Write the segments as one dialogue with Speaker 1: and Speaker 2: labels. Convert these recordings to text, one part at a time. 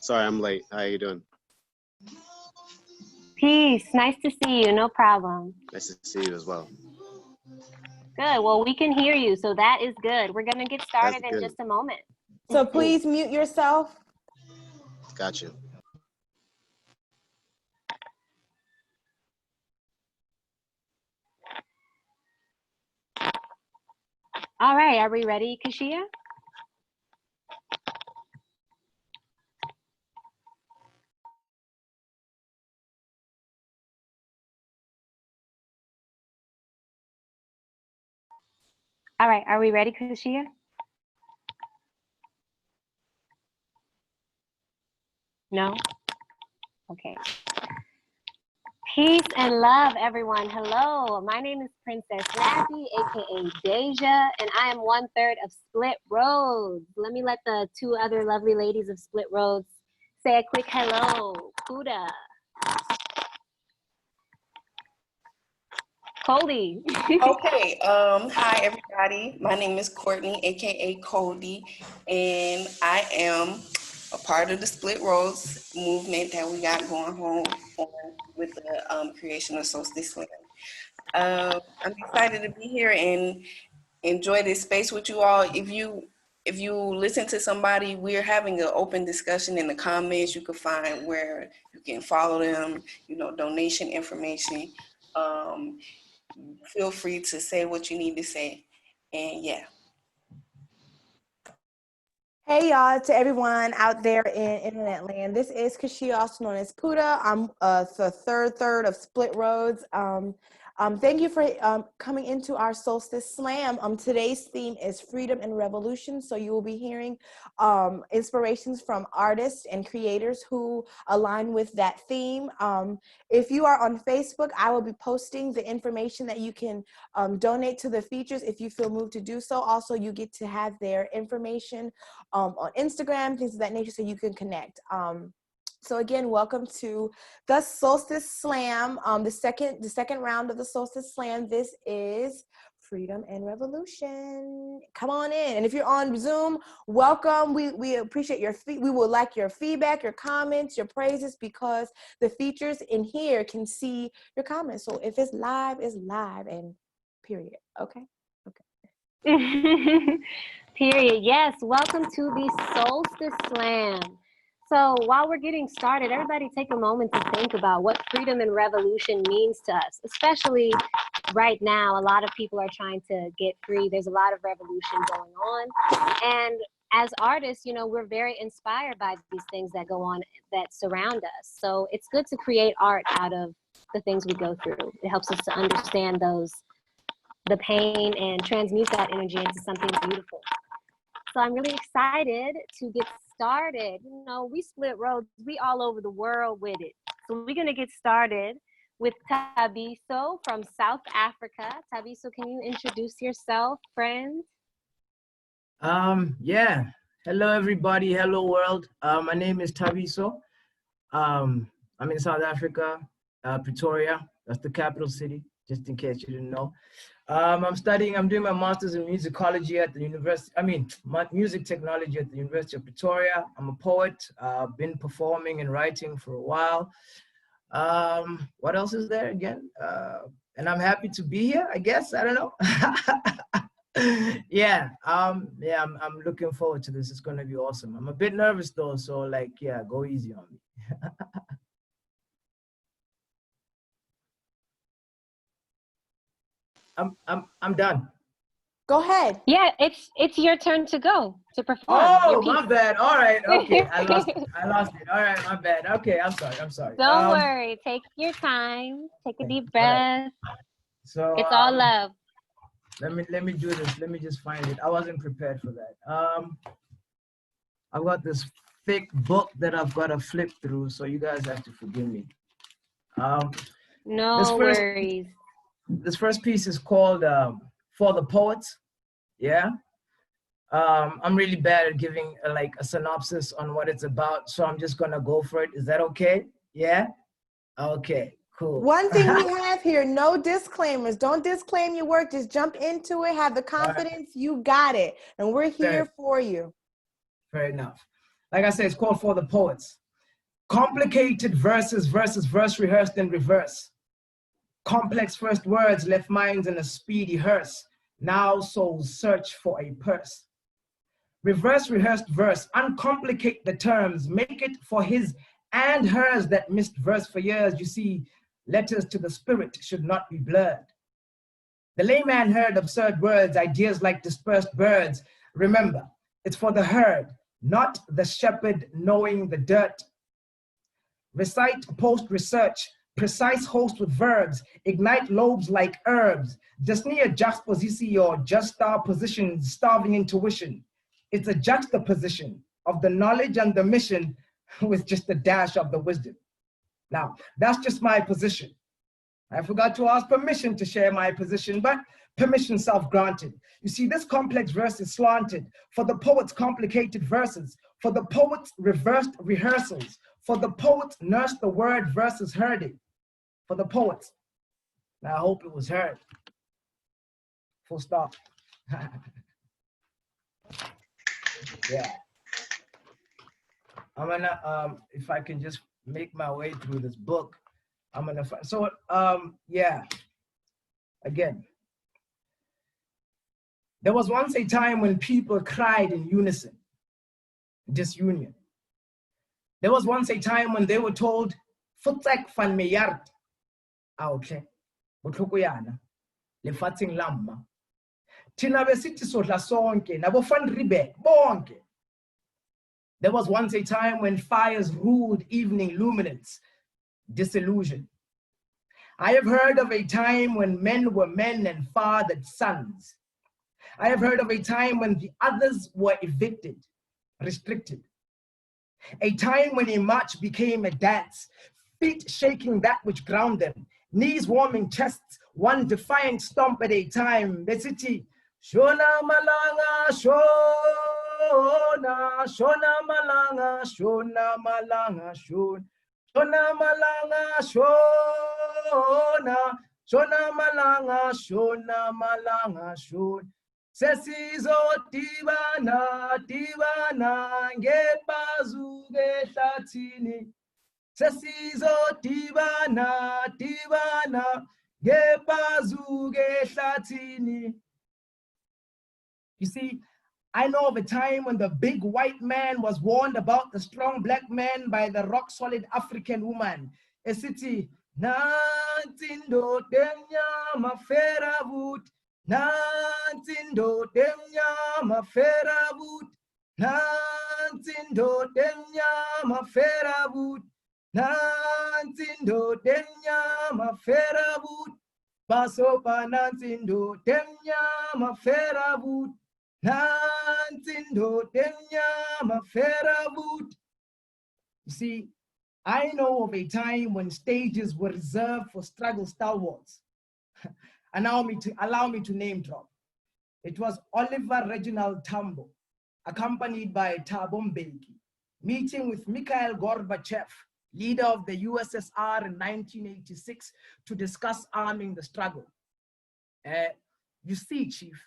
Speaker 1: Sorry, I'm late. How you doing?
Speaker 2: Peace. Nice to see you. No problem.
Speaker 1: Nice to see you as well.
Speaker 2: Good. Well, we can hear you, so that is good. We're going to get started
Speaker 1: That's
Speaker 2: in
Speaker 1: good.
Speaker 2: just a moment.
Speaker 3: So please mute yourself.
Speaker 1: Got you.
Speaker 2: All right. Are we ready, Kashia? All right. Are we ready, Kashia? No? Okay. Peace and love, everyone. Hello, my name is Princess Nappy, aka Deja, and I am 1/3 of Split Roads. Let me let the two other lovely ladies of Split Roads say a quick hello. Kuda. Cody.
Speaker 4: Okay, hi everybody. My name is Courtney, aka Cody, and I am a part of the Split Roads movement that we got going on with the creation of Solstice Slam. I'm excited to be here and enjoy this space with you all. If you listen to somebody, we're having an open discussion in the comments. You can find where you can follow them, donation information. Feel free to say what you need to say. And yeah.
Speaker 3: Hey y'all, to everyone out there in internet land. This is Kashia, also known as Puda. I'm the third of Split Roads. Thank you for coming into our Solstice Slam. Today's theme is freedom and revolution. So you will be hearing inspirations from artists and creators who align with that theme. If you are on Facebook, I will be posting the information that you can donate to the features if you feel moved to do so. Also, you get to have their information on Instagram, things of that nature, so you can connect. So again, welcome to the Solstice Slam, the second round of the Solstice Slam. This is freedom and revolution. Come on in. And if you're on Zoom, welcome. We appreciate we would like your feedback, your comments, your praises, because the features in here can see your comments. So if it's live and period. Okay.
Speaker 2: Period. Yes. Welcome to the Solstice Slam. So while we're getting started, everybody take a moment to think about what freedom and revolution means to us, especially right now. A lot of people are trying to get free. There's a lot of revolution going on. And as artists, we're very inspired by these things that go on, that surround us. So it's good to create art out of the things we go through. It helps us to understand the pain and transmute that energy into something beautiful. So I'm really excited to get started. We Split Roads, we all over the world with it. So we're going to get started with Tabiso from South Africa. Tabiso, can you introduce yourself, friend?
Speaker 5: Yeah. Hello, everybody. Hello, world. My name is Tabiso. I'm in South Africa, Pretoria. That's the capital city, just in case you didn't know. I'm doing my master's in musicology at the music technology at the University of Pretoria. I'm a poet. I've been performing and writing for a while. What else is there again? And I'm happy to be here, I guess. I don't know. I'm looking forward to this. It's going to be awesome. I'm a bit nervous though, so go easy on me. I'm done.
Speaker 3: Go ahead.
Speaker 2: Yeah, it's your turn to go to perform.
Speaker 5: Oh, my bad. All right. Okay. I lost it. All right. My bad. Okay. I'm sorry.
Speaker 2: Don't worry. Take your time. Take a deep breath.
Speaker 5: Right. So
Speaker 2: it's all love.
Speaker 5: Let me do this. Let me just find it. I wasn't prepared for that. I've got this thick book that I've got to flip through, so you guys have to forgive me.
Speaker 2: No worries.
Speaker 5: This first piece is called For the Poets. Yeah. I'm really bad at giving a synopsis on what it's about, so I'm just gonna go for it. Is that okay? Yeah? Okay, cool.
Speaker 3: One thing we have here, no disclaimers. Don't disclaim your work. Just jump into it. Have the confidence. You got it. And we're here for you.
Speaker 5: Fair enough. Like I said, it's called For the Poets. Complicated verses versus verse rehearsed in reverse. Complex first words left minds in a speedy hearse. Now souls search for a purse. Reverse rehearsed verse, uncomplicate the terms, make it for his and hers that missed verse for years. You see, letters to the spirit should not be blurred. The layman heard absurd words, ideas like dispersed birds. Remember, it's for the herd, not the shepherd knowing the dirt. Recite post-research, precise host with verbs, ignite lobes like herbs. Dyspnea juxtaposition or just star position, starving intuition. It's a juxtaposition of the knowledge and the mission with just a dash of the wisdom. Now, that's just my position. I forgot to ask permission to share my position, but permission self-granted. You see, this complex verse is slanted. For the poet's complicated verses, for the poet's reversed rehearsals, for the poets nursed the word versus heard it. For the poets. Now I hope it was heard. Full stop. Yeah. I'm gonna, if I can just make my way through this book, I'm gonna find, so, yeah. Again. There was once a time when people cried in unison, disunion. There was once a time when they were told, "Futsek van meyard, outle, botlhokuyana, lefatsheng la mma. Thina besithi sodla sonke, nabo van Riebeeck, bonke." There was once a time when fires ruled evening luminance, disillusion. I have heard of a time when men were men and fathered sons. I have heard of a time when the others were evicted, restricted. A time when a march became a dance, feet shaking that which ground them, knees warming chests, one defiant stomp at a time. The city, Shona Malanga, Shona, Shona Malanga, Shona Malanga, Shona, Shona Malanga, Shona, Shona Malanga, Shona Malanga, Shona. Sesizo tibana, tibana, ngebazu gehlathini. Sesizo tibana, tibana, ngebazu gehlathini. You see, I know of a time when the big white man was warned about the strong black man by the rock-solid African woman. A city, Nantindo Denya Maferavut. Nantindo Denya Maferavut. Nantindo Denya Maferavut. Nantindo Denya Maferavut. Basopa Nantindo Denya Maferavut. Nantindo Denya Maferavut. You see, I know of a time when stages were reserved for struggle stalwarts. Allow me to name drop. It was Oliver Reginald Tambo, accompanied by Thabo Mbeki, meeting with Mikhail Gorbachev, leader of the USSR in 1986, to discuss arming the struggle. You see, Chief,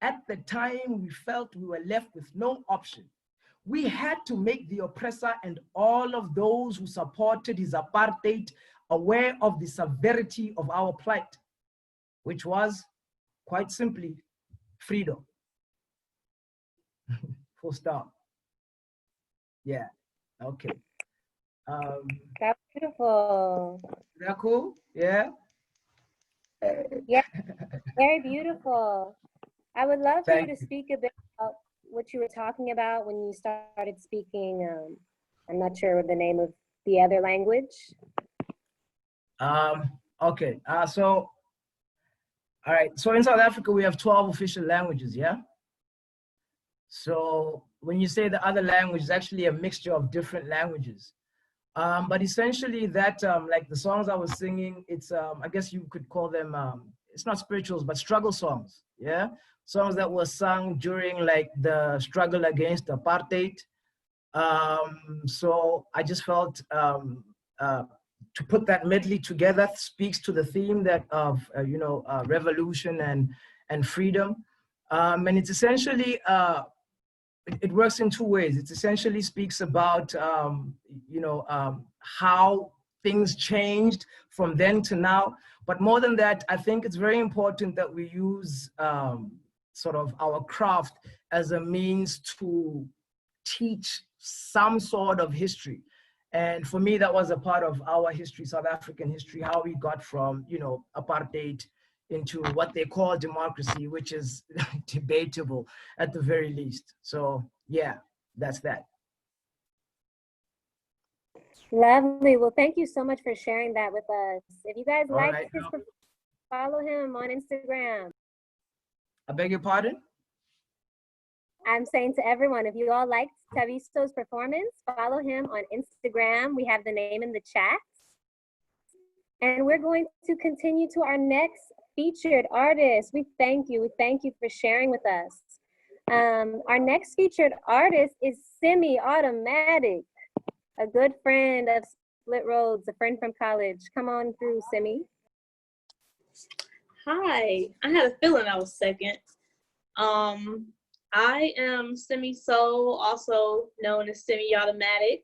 Speaker 5: at the time we felt we were left with no option. We had to make the oppressor and all of those who supported his apartheid aware of the severity of our plight, which was, quite simply, freedom. Full stop. Yeah, okay.
Speaker 2: That's beautiful.
Speaker 5: Is that cool? Yeah?
Speaker 2: Yeah, very beautiful. I would love for you
Speaker 5: Thank
Speaker 2: to
Speaker 5: you.
Speaker 2: speak a bit about what you were talking about when you started speaking. I'm not sure the name of the other language.
Speaker 5: Okay, so, all right, so in South Africa, we have 12 official languages, yeah? So when you say the other language, it's actually a mixture of different languages. But essentially that, like the songs I was singing, it's, I guess you could call them, it's not spirituals, but struggle songs, yeah? Songs that were sung during like the struggle against apartheid. So I just felt to put that medley together speaks to the theme that of, you know, revolution and freedom. And it's essentially it works in two ways. It essentially speaks about, how things changed from then to now. But more than that, I think it's very important that we use sort of our craft as a means to teach some sort of history. And for me, that was a part of our history, South African history, how we got from, apartheid into what they call democracy, which is debatable at the very least. So yeah, that's that.
Speaker 2: Lovely. Well, thank you so much for sharing that with us. If you guys
Speaker 5: All
Speaker 2: like
Speaker 5: right.
Speaker 2: his, follow him on Instagram.
Speaker 5: I beg your pardon?
Speaker 2: I'm saying to everyone, if you all liked Tavisto's performance, follow him on Instagram. We have the name in the chat. And we're going to continue to our next featured artist. We thank you. We thank you for sharing with us. Our next featured artist is Semi-Automatic, a good friend of Split Roads, a friend from college. Come on through, Semi.
Speaker 6: Hi, I had a feeling I was second. I am Semi Soul, also known as Semi-Automatic.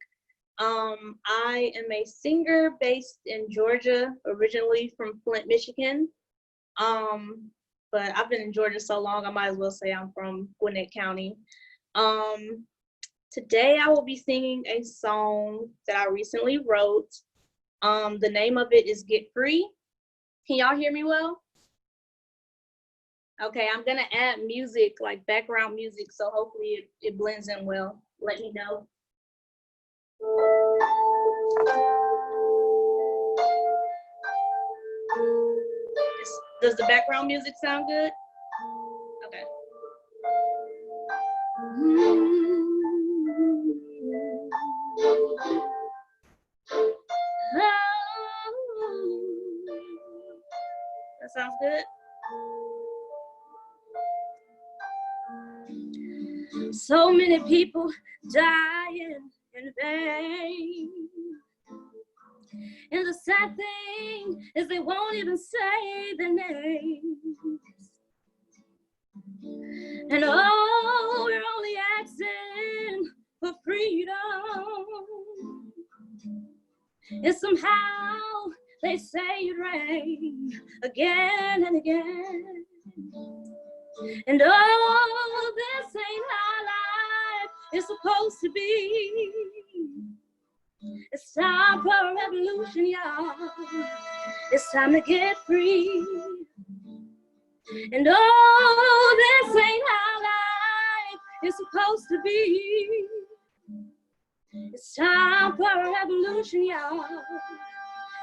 Speaker 6: I am a singer based in Georgia, originally from Flint, Michigan. But I've been in Georgia so long, I might as well say I'm from Gwinnett County. Today I will be singing a song that I recently wrote. The name of it is Get Free. Can y'all hear me well? Okay, I'm gonna add music, like background music, so hopefully it blends in well. Let me know. Does the background music sound good? Okay. That sounds good. So many people dying in vain. And the sad thing is they won't even say their names. And oh, we're only asking for freedom. And somehow they say it rains again and again. And oh, this ain't how life is supposed to be. It's time for a revolution, y'all. It's time to get free. And oh, this ain't how life is supposed to be. It's time for a revolution, y'all.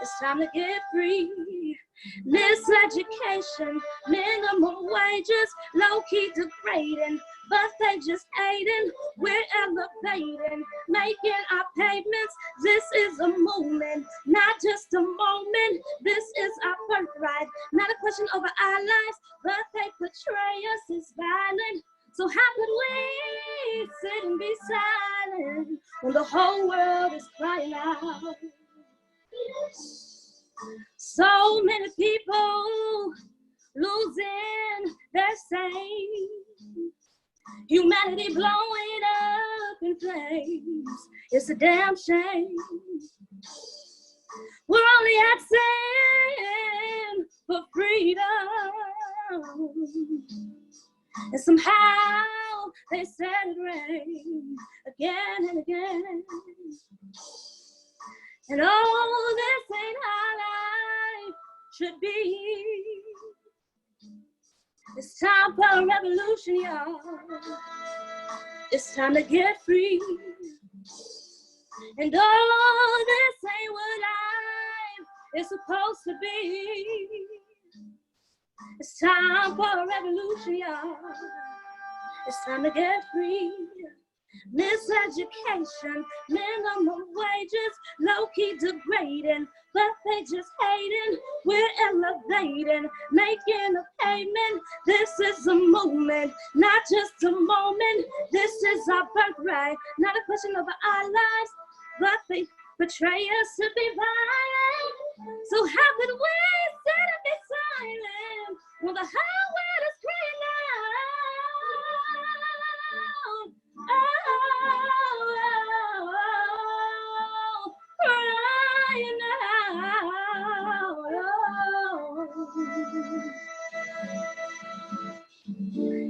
Speaker 6: It's time to get free. Miseducation, minimum wages, low-key degrading, but they just hating. We're elevating, making our pavements. This is a movement, not just a moment. This is our birthright, not a question over our lives, but they portray us as violent. So how could we sit and be silent when the whole world is crying out? So many people losing their sane. Humanity blowing up in flames. It's a damn shame. We're only asking for freedom. And somehow they said it rain again and again. And oh, this ain't how life should be. It's time for a revolution, y'all. It's time to get free. And oh, this ain't what life is supposed to be. It's time for a revolution, y'all. It's time to get free. Miseducation, minimum wages, low-key degrading, but they just hating. We're elevating, making a pavement. This is a movement, not just a moment. This is our birthright, not a question over our lives, but they betray us to be violent. So how could we sit and be silent when the whole world is crying out?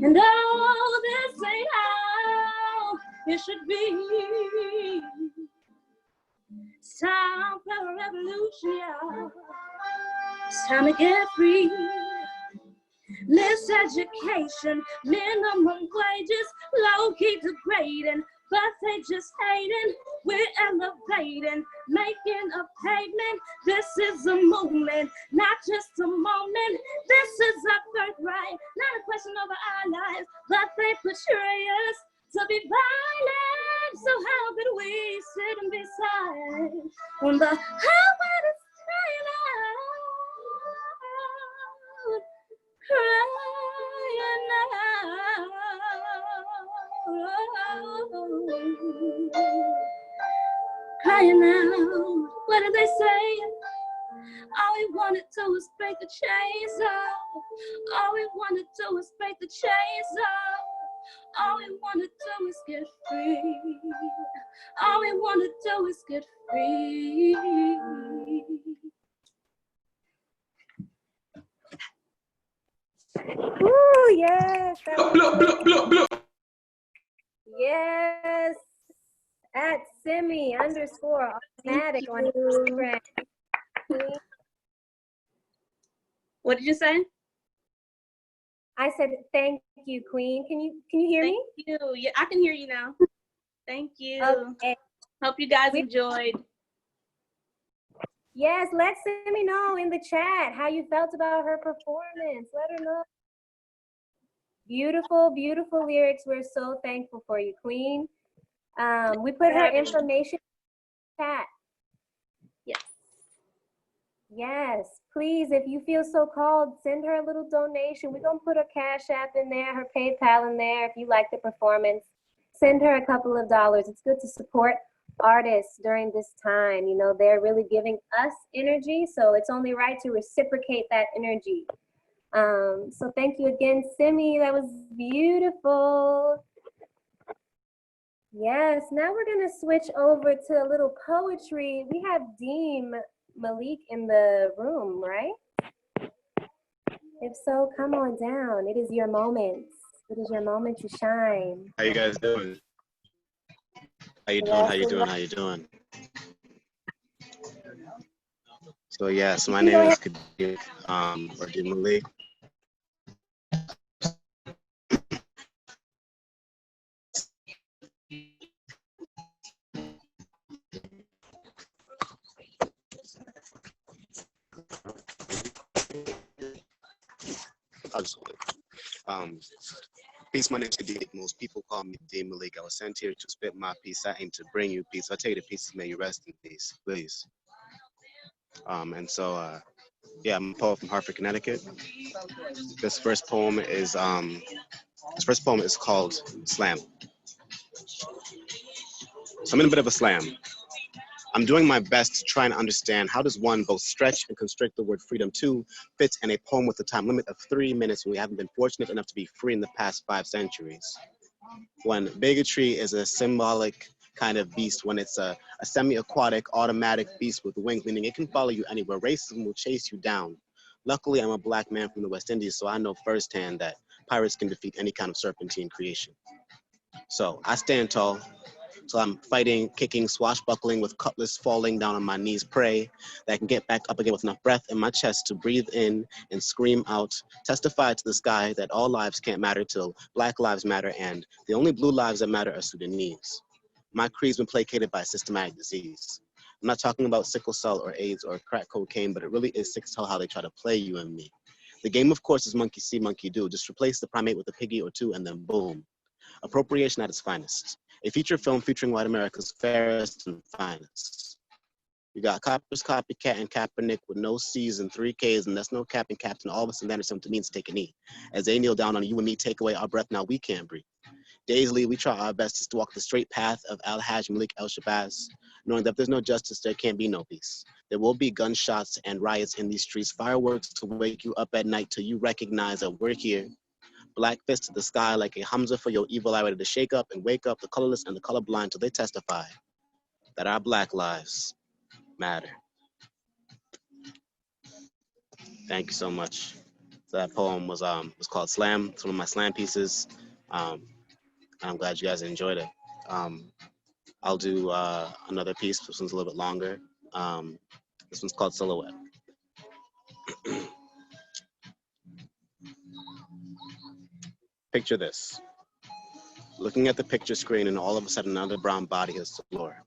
Speaker 6: And oh, this ain't how it should be. It's time for a revolution, y'all. It's time to get free. Miseducation, minimum wages, low-key degrading, but they just hating. We're elevating, making a pavement. This is a movement, not just a moment. This is our birthright, not a question over our lives, but they portray us to be violent. So how could we sit and be silent when the highway is crying out? Crying out, what did they say? All we wanna do is break the chains off. All we wanna do is break the chains off. All we wanna do is get free. All we wanna do is get free.
Speaker 2: Ooh, yes. Yes. At Simi_automatic on Instagram.
Speaker 6: What did you say?
Speaker 2: I said thank you, Queen. Can you hear me?
Speaker 6: Thank you. Yeah, I can hear you now. Thank you.
Speaker 2: Okay.
Speaker 6: Hope you guys enjoyed.
Speaker 2: Yes, let Simi know in the chat how you felt about her performance. Let her know. Beautiful, beautiful lyrics. We're so thankful for you, Queen. We put her information in the chat.
Speaker 6: Yes.
Speaker 2: Yes, please, if you feel so called, send her a little donation. We're going to put her Cash App in there, her PayPal in there. If you like the performance, send her a couple of dollars. It's good to support artists during this time. You know, they're really giving us energy, so it's only right to reciprocate that energy. So thank you again, Simi. That was beautiful. Yes, now we're going to switch over to a little poetry. We have Deem Malik in the room, right? If so, come on down. It is your moment. It is your moment to shine.
Speaker 1: How you guys doing? How you doing? How you doing? How you doing? So yes, my name is Kadir, or Deem Malik. Peace, my name is Kadir. Most people call me Deem Malik. I was sent here to spit my peace. I aim to bring you peace. I tell you the pieces, may you rest in peace, please. Yeah, I'm a poet from Hartford, Connecticut. This first poem is called Slam. So I'm in a bit of a slam. I'm doing my best to try and understand how does one both stretch and constrict the word freedom to fit in a poem with a time limit of 3 minutes when we haven't been fortunate enough to be free in the past 5 centuries. When bigotry is a symbolic kind of beast, when it's a semi-aquatic automatic beast with wings, meaning it can follow you anywhere. Racism will chase you down. Luckily, I'm a black man from the West Indies, so I know firsthand that pirates can defeat any kind of serpentine creation. So I stand tall. So I'm fighting, kicking, swashbuckling with cutlass falling down on my knees, pray that I can get back up again with enough breath in my chest to breathe in and scream out, testify to the sky that all lives can't matter till Black lives matter, and the only blue lives that matter are Sudanese. My creed's been placated by systematic disease. I'm not talking about sickle cell or AIDS or crack cocaine, but it really is sick to tell how they try to play you and me. The game, of course, is monkey see, monkey do. Just replace the primate with a piggy or two, and then boom. Appropriation at its finest. A feature film featuring white America's fairest and finest. You got Coppers, Copycat, and Kaepernick with no C's and 3 K's, and that's no cap and captain. All of us understand what it means to take a knee. As they kneel down on you and me, take away our breath, now we can't breathe. Daily, we try our best to walk the straight path of Al-Hajj Malik El-Shabazz, knowing that if there's no justice, there can't be no peace. There will be gunshots and riots in these streets, fireworks to wake you up at night till you recognize that we're here. Black fist to the sky like a Hamza for your evil eye, ready to shake up and wake up the colorless and the colorblind till they testify that our Black lives matter. Thank you so much. So that poem was called Slam. It's one of my slam pieces. Um, and I'm glad you guys enjoyed it. I'll do another piece. This one's a little bit longer. Um, this one's called Silhouette. Picture this. Looking at the picture screen, and all of a sudden another brown body hits the floor.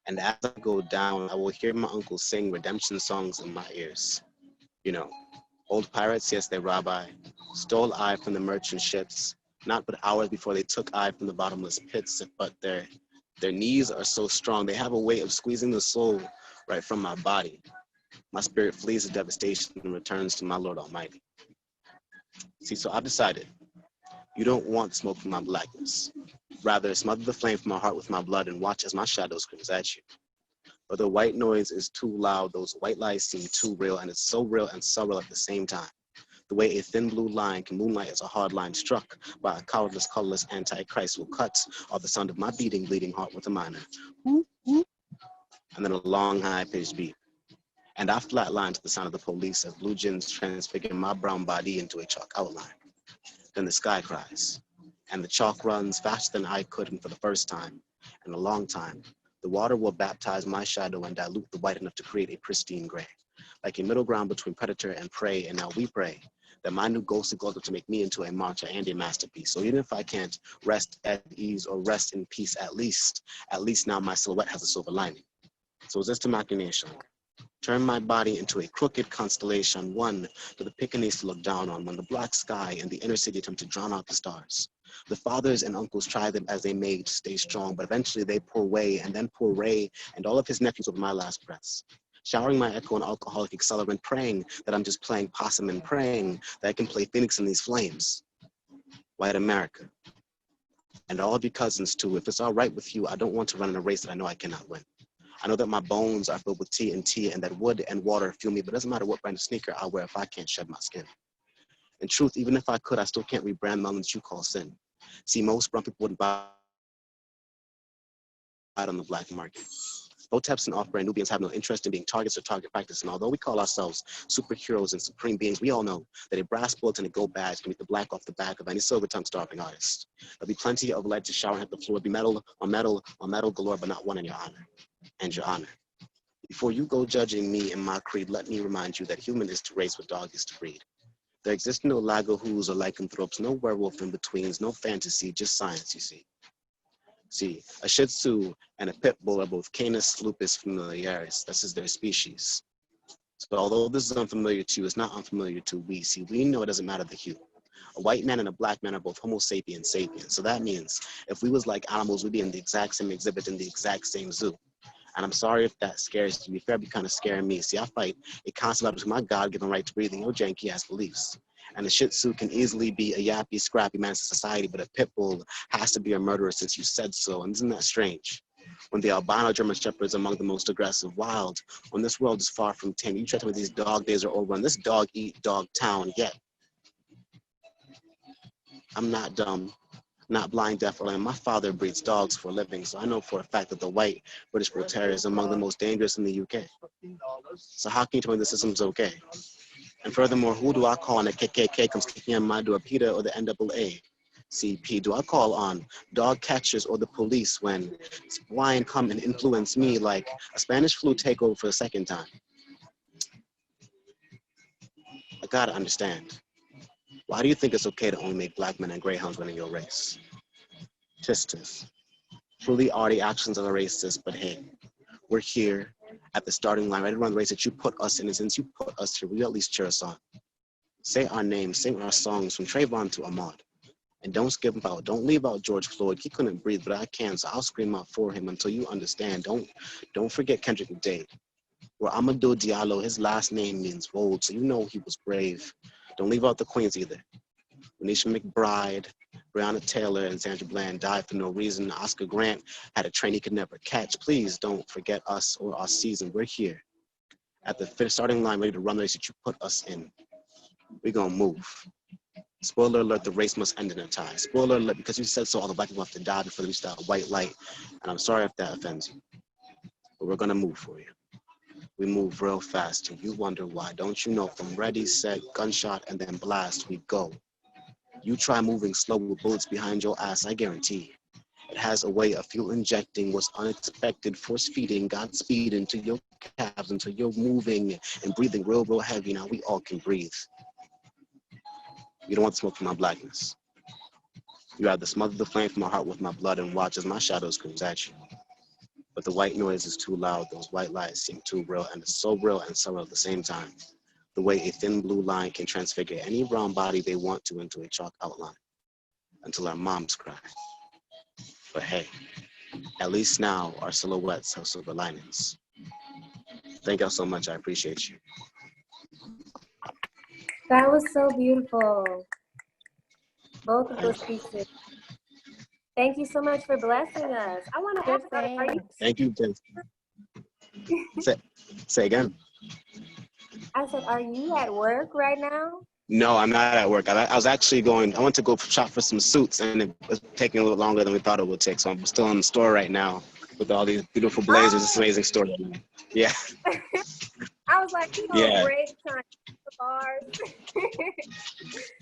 Speaker 1: And as I go down, I will hear my uncle sing redemption songs in my ears. You know, old pirates, yes, they rob I, stole I from the merchant ships, not but hours before they took I from the bottomless pits, but their knees are so strong, they have a way of squeezing the soul right from my body. My spirit flees the devastation and returns to my Lord Almighty. See, so I've decided, you don't want smoke from my blackness. Rather, smother the flame from my heart with my blood and watch as my shadow screams at you. But the white noise is too loud, those white lies seem too real, and it's so real and surreal at the same time. The way a thin blue line can moonlight as a hard line struck by a cowardless, colorless antichrist will cut off the sound of my beating, bleeding heart with a minor. Whoop, whoop. And then a long, high-pitched beat. And I flatline to the sound of the police as blue gins transfigure my brown body into a chalk outline. Then the sky cries, and the chalk runs faster than I could, and for the first time in a long time, the water will baptize my shadow and dilute the white enough to create a pristine gray, like a middle ground between predator and prey. And now we pray that my new ghostly goes up to make me into a martyr and a masterpiece. So even if I can't rest at ease or rest in peace, at least now my silhouette has a silver lining. So is this the machination? Turn my body into a crooked constellation, one for the Pekingese to look down on, when the black sky and the inner city attempt to drown out the stars. The fathers and uncles try them as they may to stay strong, but eventually they pour away, and then pour Ray and all of his nephews over my last breaths. Showering my echo in alcoholic accelerant, praying that I'm just playing possum and praying that I can play Phoenix in these flames. White America. And all of your cousins too. If it's all right with you, I don't want to run in a race that I know I cannot win. I know that my bones are filled with TNT and that wood and water fuel me, but it doesn't matter what brand of sneaker I wear if I can't shed my skin. In truth, even if I could, I still can't rebrand melons you call sin. See, most brown people wouldn't buy it on the black market. Boteps and off-brand Nubians have no interest in being targets or target practice, and although we call ourselves superheroes and supreme beings, we all know that a brass bullet and a gold badge can make the black off the back of any silver-tongued starving artist. There'll be plenty of lead to shower and hit the floor, be metal on metal on metal galore, but not one in your honor. And your honor. Before you go judging me and my creed, let me remind you that human is to race what dog is to breed. There exists no lagahus or lycanthropes, no werewolf in-betweens, no fantasy, just science, you see. See, a Shih Tzu and a Pit Bull are both Canis lupus familiaris. This is their species. So although this is unfamiliar to you, it's not unfamiliar to we. See, we know it doesn't matter the hue. A white man and a black man are both Homo sapiens sapiens. So that means if we was like animals, we'd be in the exact same exhibit in the exact same zoo. And I'm sorry if that scares you. To be fair, be kind of scaring me. See, I fight a constant battle between my God-given right to breathe and your janky-ass beliefs. And a Shih Tzu can easily be a yappy, scrappy man to society, but a pit bull has to be a murderer since you said so. And isn't that strange? When the albino German Shepherd is among the most aggressive wild, when this world is far from tame, you try to tell me these dog days are over, and this dog-eat-dog town yet. I'm not dumb. Not blind, deaf, or lame. My father breeds dogs for a living, so I know for a fact that the white British Bull Terrier is among the most dangerous in the UK. So how can you tell me the system's okay? And furthermore, who do I call when the KKK comes kicking on my door, PETA or the NAACP? Do I call on dog catchers or the police when swine come and influence me like a Spanish flu takeover for the second time? I gotta understand. Why do you think it's okay to only make black men and greyhounds winning your race? Tis. Truly are the actions of a racist, but hey, we're here at the starting line, ready to run the race that you put us in, and since you put us here, will you at least cheer us on? Say our names, sing our songs from Trayvon to Ahmaud. And don't skip out, don't leave out George Floyd. He couldn't breathe, but I can, so I'll scream out for him until you understand. Don't forget Kendrick McDade. Or Amadou Diallo, his last name means bold, so you know he was brave. Don't leave out the Queens either. Renisha McBride, Breonna Taylor, and Sandra Bland died for no reason. Oscar Grant had a train he could never catch. Please don't forget us or our season. We're here at the starting line, ready to run the race that you put us in. We're gonna move. Spoiler alert, the race must end in a tie. Spoiler alert, because you said so, all the black people have to die before they reach that white light. And I'm sorry if that offends you, but we're gonna move for you. We move real fast and you wonder why. Don't you know from ready, set, gunshot, and then blast, we go. You try moving slow with bullets behind your ass, I guarantee. It has a way of fuel injecting what's unexpected, force feeding, Godspeed into your calves until you're moving and breathing real, real heavy. Now we all can breathe. You don't want smoke from my blackness. You rather smother the flame from my heart with my blood and watch as my shadow screams at you. But the white noise is too loud, those white lies seem too real, and it's so real and so real at the same time. The way a thin blue line can transfigure any brown body they want to into a chalk outline, until our moms cry. But hey, at least now our silhouettes have silver linings. Thank y'all so much, I appreciate you.
Speaker 2: That was so beautiful. Both of those pieces. Thank you so much for blessing us. I want to ask, are you?
Speaker 1: Thank you. Say again.
Speaker 2: I said, are you at work right now?
Speaker 1: No, I'm not at work. I was actually I went to go shop for some suits and it was taking a little longer than we thought it would take. So I'm still in the store right now with all these beautiful blazers. It's an amazing store. Yeah.
Speaker 2: I was like, you know, break time for bars.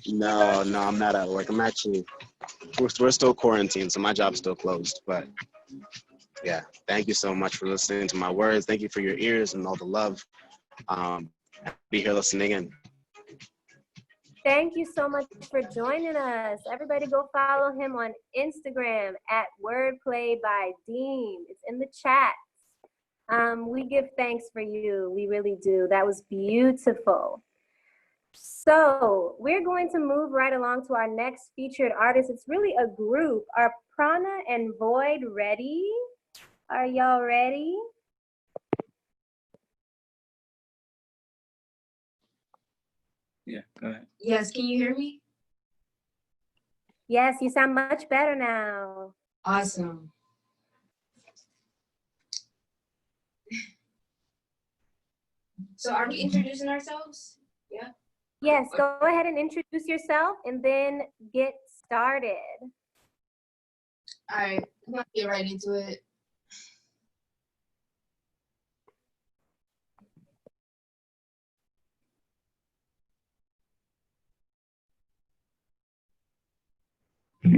Speaker 1: No, I'm not at work. I'm actually, we're still quarantined, so my job's still closed. But yeah, thank you so much for listening to my words. Thank you for your ears and all the love. Be here listening in.
Speaker 2: Thank you so much for joining us. Everybody go follow him on Instagram at Wordplay by Dean. It's in the chat. We give thanks for you. We really do. That was beautiful. So we're going to move right along to our next featured artist. It's really a group. Are Prana and Void ready? Are y'all ready?
Speaker 7: Yeah, go ahead.
Speaker 8: Yes, can you hear me?
Speaker 2: Yes, you sound much better now.
Speaker 8: Awesome. So are we introducing ourselves? Yeah?
Speaker 2: Yes, go ahead and introduce yourself and then get started.
Speaker 8: All right, I'm gonna get right into it. Can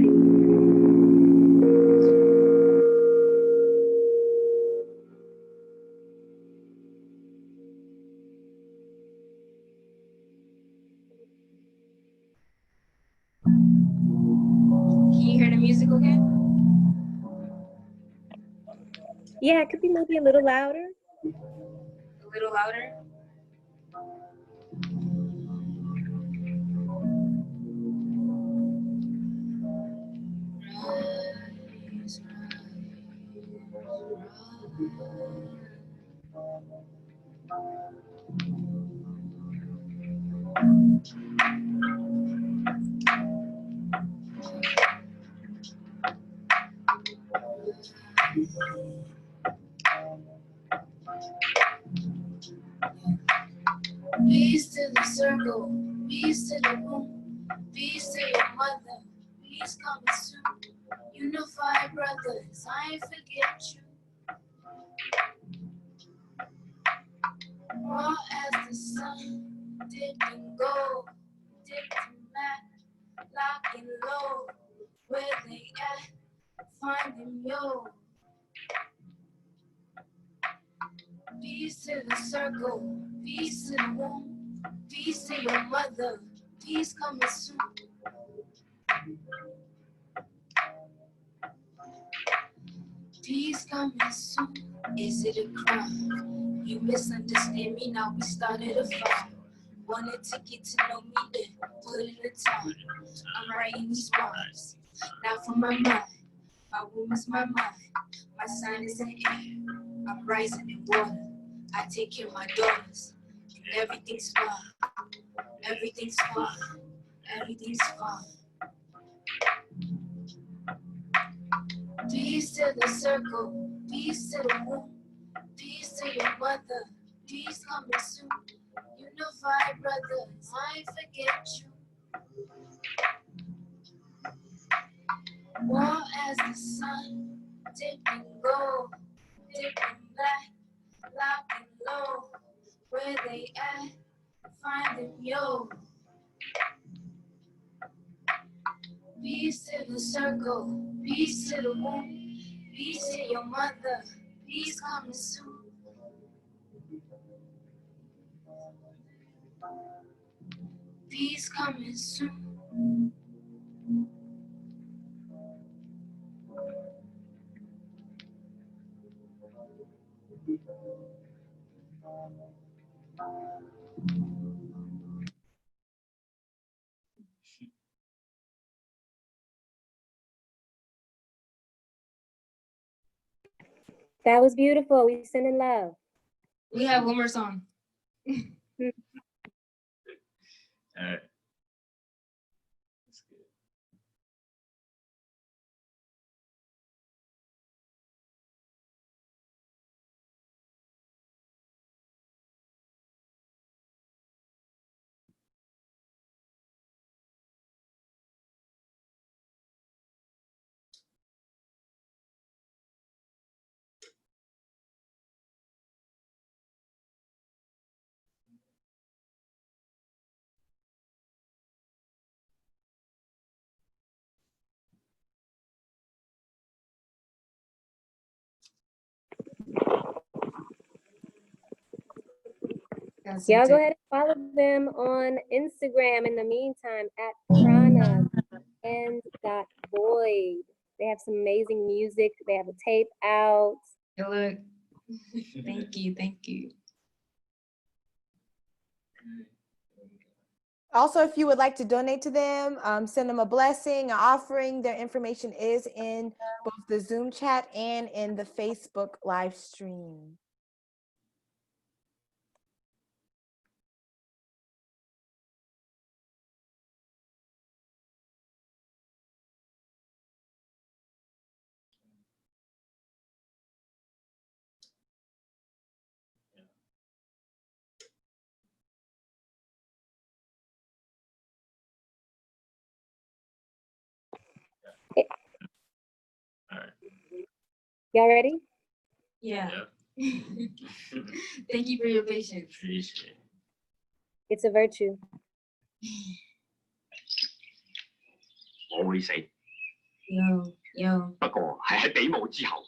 Speaker 8: you hear the music okay?
Speaker 2: Yeah, it could be maybe a little louder.
Speaker 8: A little louder? Peace to the circle, peace to the room, peace to your mother, peace coming soon. Unified brothers, I ain't forget you. Raw as the sun, dipped in gold, dipped in matte, lock and low. Where they at? Find them, yo. Peace to the circle, peace to the womb, peace to your mother, peace coming soon. Peace coming soon. Is it a crime? You misunderstand me, now we started a fight. Wanted to get to know me, then put in the time. I'm writing these rhymes, not for my mind. My womb is my mind, my sign is in air. I'm rising in water, I take care of my daughters. And everything's fine, everything's fine, everything's fine. Peace to the circle, peace to the womb, peace to your mother, peace coming soon. Unified brothers, I ain't forget you. War as the sun, dipping gold, dipping black, lock and low. where they at, find them, yo. Peace to the circle, peace to the womb, peace to your mother, peace coming soon. Peace coming soon.
Speaker 2: That was beautiful. We sending love.
Speaker 6: We have one more song.
Speaker 7: All right. That's good.
Speaker 2: Y'all go ahead and follow them on Instagram in the meantime at Prana and .Void. They have some amazing music. They have a tape out.
Speaker 6: Hey, look. Thank you, thank you.
Speaker 3: Also, if you would like to donate to them, send them a blessing, an offering. Their information is in both the Zoom chat and in the Facebook live stream.
Speaker 7: All right.
Speaker 2: Y'all ready?
Speaker 6: Yeah. Thank you for your patience.
Speaker 7: Appreciate it.
Speaker 2: It's a virtue.
Speaker 9: 我會死，
Speaker 6: Yo, yo.
Speaker 9: 不過係比武之後。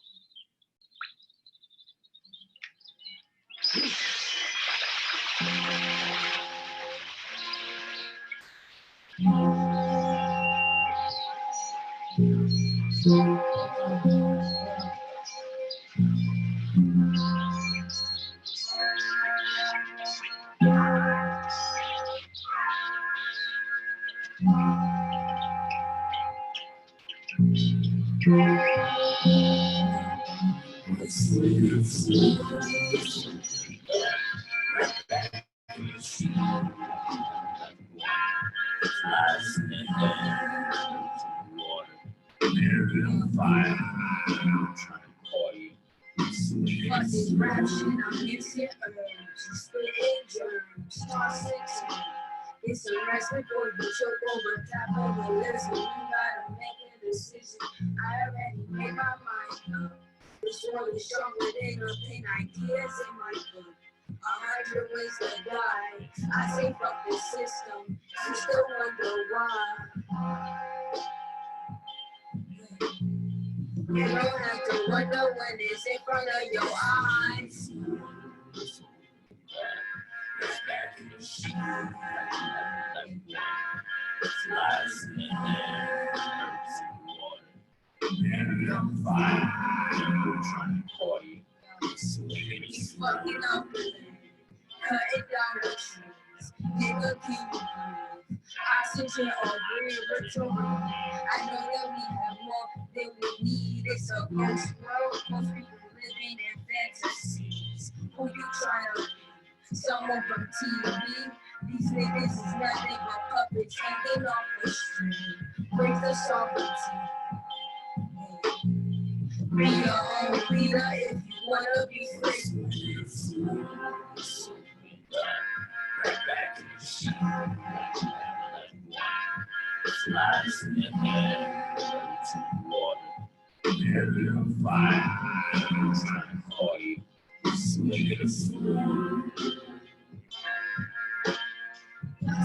Speaker 8: Fuck this rap shit, I'm mixing herbs, spitting germs, star 16. It's a recipe for the choke over top of the list. You gotta make a decision. I already made my mind up. This one is stronger than a pen, ideas in my book. 100 ways to die. I say fuck the system. You still wonder why. You don't have to wonder when it's in front of your eyes. He's fucking up, cutting down the trees. Nigga, can you breathe? Oxygen or breathe, I know that we have more than we need. It's a ghost world, most people living in fantasies. Who you trying to be? Someone from TV? These niggas is nothing but puppets hanging off the street. Break the sovereignty. Be your own leader if you wanna be free.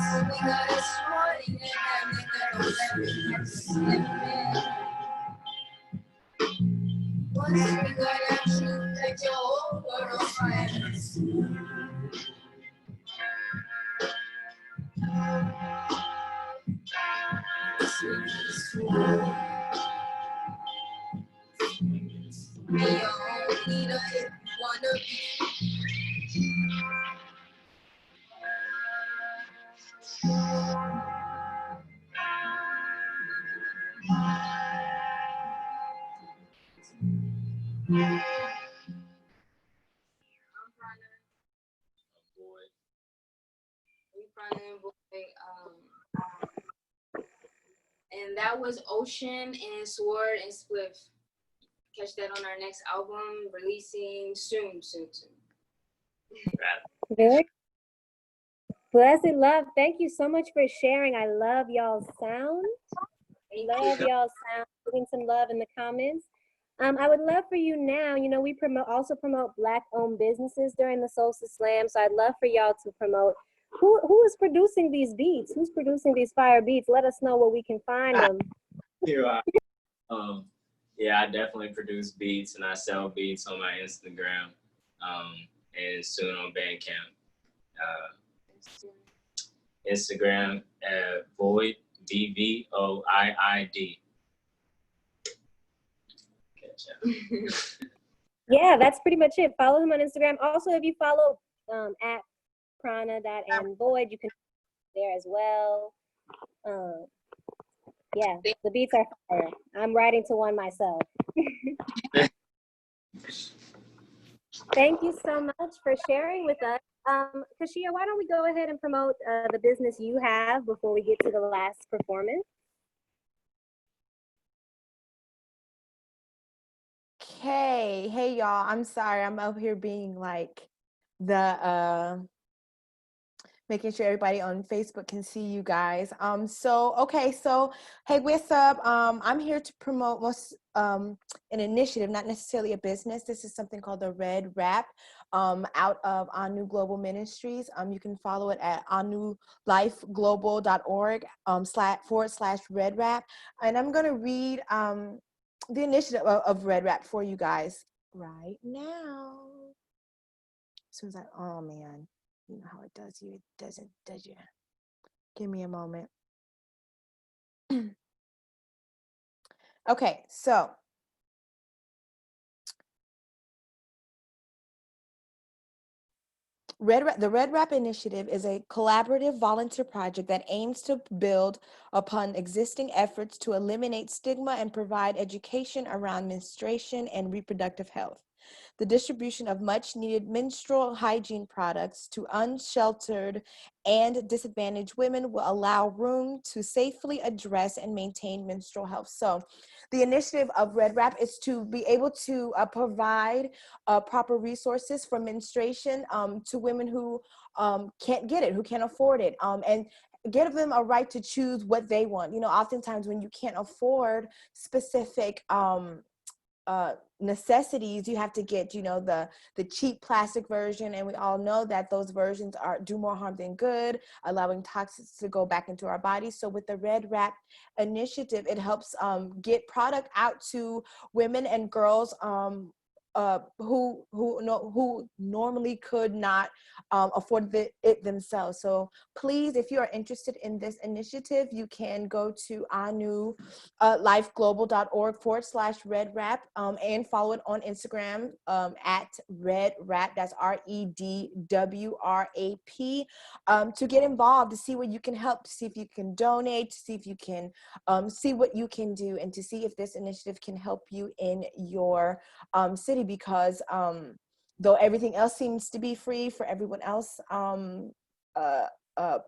Speaker 8: we got a shorty and that nigga don't let me slip in. Once we got that truth that your whole world finds. Be your own leader if you wanna be. And that was Ocean and Sword and Spliff. Catch that on our next album, releasing soon.
Speaker 2: Very blessed love. Thank you so much for sharing. I love y'all's sound. Love y'all's sound. Putting some love in the comments. I would love for you now, you know, we also promote Black-owned businesses during the Solstice Slam, so I'd love for y'all to promote who is producing these beats? Who's producing these fire beats? Let us know where we can find them.
Speaker 7: Here I yeah, I definitely produce beats and I sell beats on my Instagram and soon on Bandcamp. Instagram at Void, VVOIID.
Speaker 2: Yeah, that's pretty much it. Follow him on Instagram. Also, if you follow at prana.andvoid, you can there as well. Yeah, the beats are fire. I'm writing to one myself. Thank you so much for sharing with us. Kashia, why don't we go ahead and promote the business you have before we get to the last performance?
Speaker 3: Okay, hey y'all, I'm sorry, I'm up here being like the making sure everybody on Facebook can see you guys. So hey, what's up? I'm here to promote an initiative, not necessarily a business. This is something called the Red Wrap out of Anu Global Ministries. You can follow it at anulifeglobal.org /Red Wrap. And I'm gonna read the initiative of Red Wrap for you guys right now. As soon as oh man, you know how it does you, it doesn't, does you? Give me a moment. Okay, so the Red Wrap Initiative is a collaborative volunteer project that aims to build upon existing efforts to eliminate stigma and provide education around menstruation and reproductive health. The distribution of much needed menstrual hygiene products to unsheltered and disadvantaged women will allow room to safely address and maintain menstrual health. So the initiative of Red Wrap is to be able to provide proper resources for menstruation to women who can't get it, who can't afford it, and give them a right to choose what they want. You know, oftentimes when you can't afford specific necessities, you have to get, you know, the cheap plastic version, and we all know that those versions do more harm than good, allowing toxins to go back into our bodies. So with the Red Wrap initiative, it helps get product out to women and girls who normally could not afford it themselves. So please, if you are interested in this initiative, you can go to anulifeglobal.org /Red Wrap and follow it on Instagram at Red Wrap. That's REDWRAP to get involved, to see what you can help, to see if you can donate, to see if you can see what you can do, and to see if this initiative can help you in your city, because though everything else seems to be free for everyone else,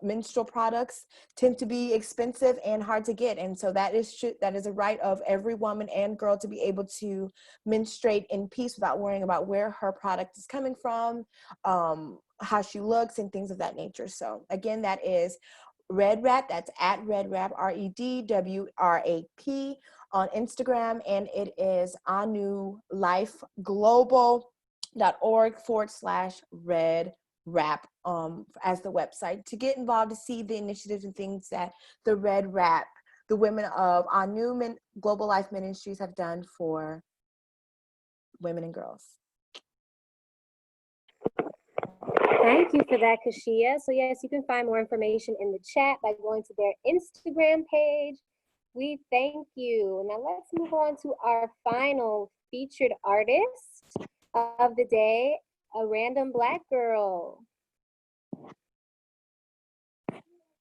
Speaker 3: menstrual products tend to be expensive and hard to get. And so that is a right of every woman and girl to be able to menstruate in peace without worrying about where her product is coming from, how she looks, and things of that nature. So again, that is Red Wrap. That's at Red Wrap, REDWRAP on Instagram, and it is anulifeglobal.org /Red Wrap as the website to get involved, to see the initiatives and things that the Red Wrap, the women of our new Global Life Ministries have done for women and girls.
Speaker 2: Thank you for that, Kashia. So yes, you can find more information in the chat by going to their Instagram page. We thank you. Now let's move on to our final featured artist of the day, a random Black girl.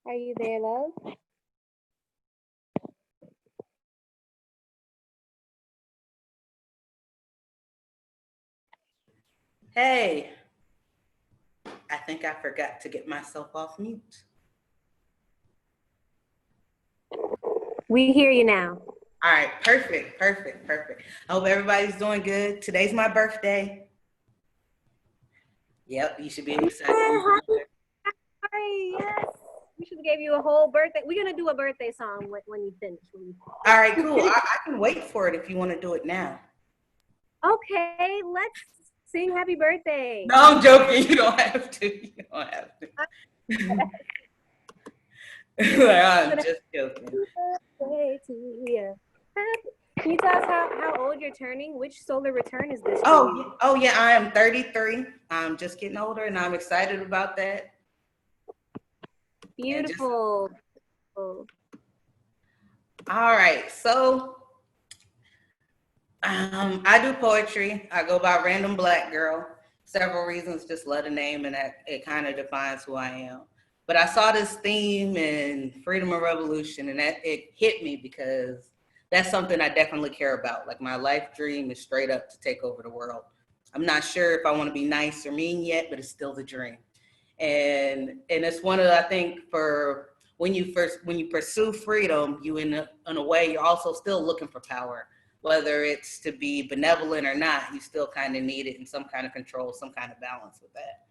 Speaker 2: Are you there, love?
Speaker 10: Hey, I think I forgot to get myself off mute.
Speaker 2: We hear you now.
Speaker 10: All right, perfect. I hope everybody's doing good. Today's my birthday. Yep, you should be excited.
Speaker 2: Hi, yes. We should have gave you a whole birthday. We're gonna do a birthday song when you finish.
Speaker 10: All right, cool. I can wait for it if you want to do it now.
Speaker 2: Okay, let's sing happy birthday.
Speaker 10: No, I'm joking. You don't have to. I'm just joking.
Speaker 2: Birthday to you. Can you tell us how old you're turning? Which solar return is this?
Speaker 10: Oh yeah, I am 33. I'm just getting older, and I'm excited about that.
Speaker 2: Beautiful.
Speaker 10: All right, so I do poetry. I go by Random Black Girl. Several reasons, just love the name, and that it kind of defines who I am. But I saw this theme in Freedom and Revolution, and that it hit me because that's something I definitely care about. Like, my life dream is straight up to take over the world. I'm not sure if I want to be nice or mean yet, but it's still the dream. And it's one of the, I think, for when you pursue freedom, you in a way you're also still looking for power. Whether it's to be benevolent or not, you still kind of need it in some kind of control, some kind of balance with that.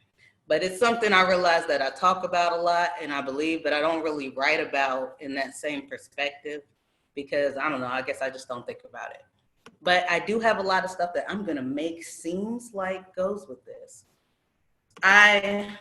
Speaker 10: But it's something I realize that I talk about a lot, and I believe that I don't really write about in that same perspective because, I don't know, I guess I just don't think about it. But I do have a lot of stuff that I'm gonna make seems like goes with this. I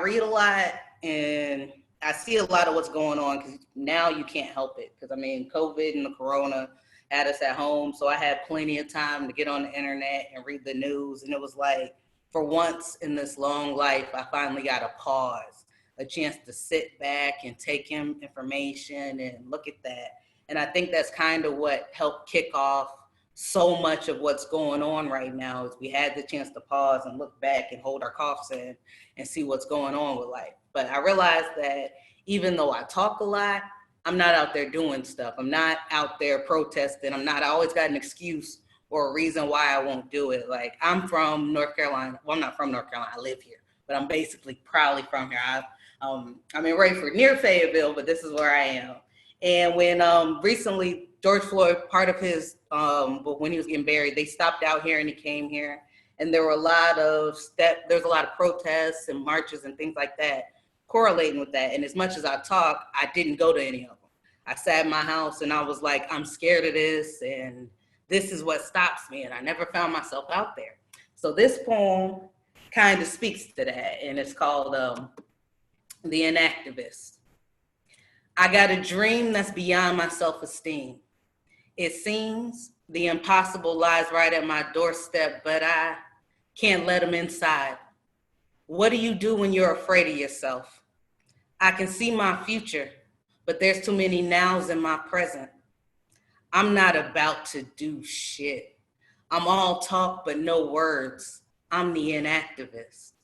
Speaker 10: read a lot, and I see a lot of what's going on because now you can't help it. Because I mean, COVID and the corona had us at home, so I had plenty of time to get on the internet and read the news. And it was like, for once in this long life, I finally got a pause, a chance to sit back and take in information and look at that. And I think that's kind of what helped kick off so much of what's going on right now is we had the chance to pause and look back and hold our coughs in and see what's going on with life. But I realized that even though I talk a lot, I'm not out there doing stuff. I'm not out there protesting. I always got an excuse or a reason why I won't do it. Like, I'm from North Carolina. Well, I'm not from North Carolina. I live here, but I'm basically proudly from here. I'm in Rayford, near Fayetteville, but this is where I am. And when recently George Floyd, part of his, when he was getting buried, they stopped out here and he came here. And there were a lot of protests and marches and things like that correlating with that. And as much as I talk, I didn't go to any of them. I sat in my house and I was like, I'm scared of this, and this is what stops me. And I never found myself out there. So this poem kind of speaks to that, and it's called The Inactivist. I got a dream that's beyond my self-esteem. It seems the impossible lies right at my doorstep, but I can't let them inside. What do you do when you're afraid of yourself? I can see my future, but there's too many nows in my present. I'm not about to do shit. I'm all talk, but no words. I'm the inactivist.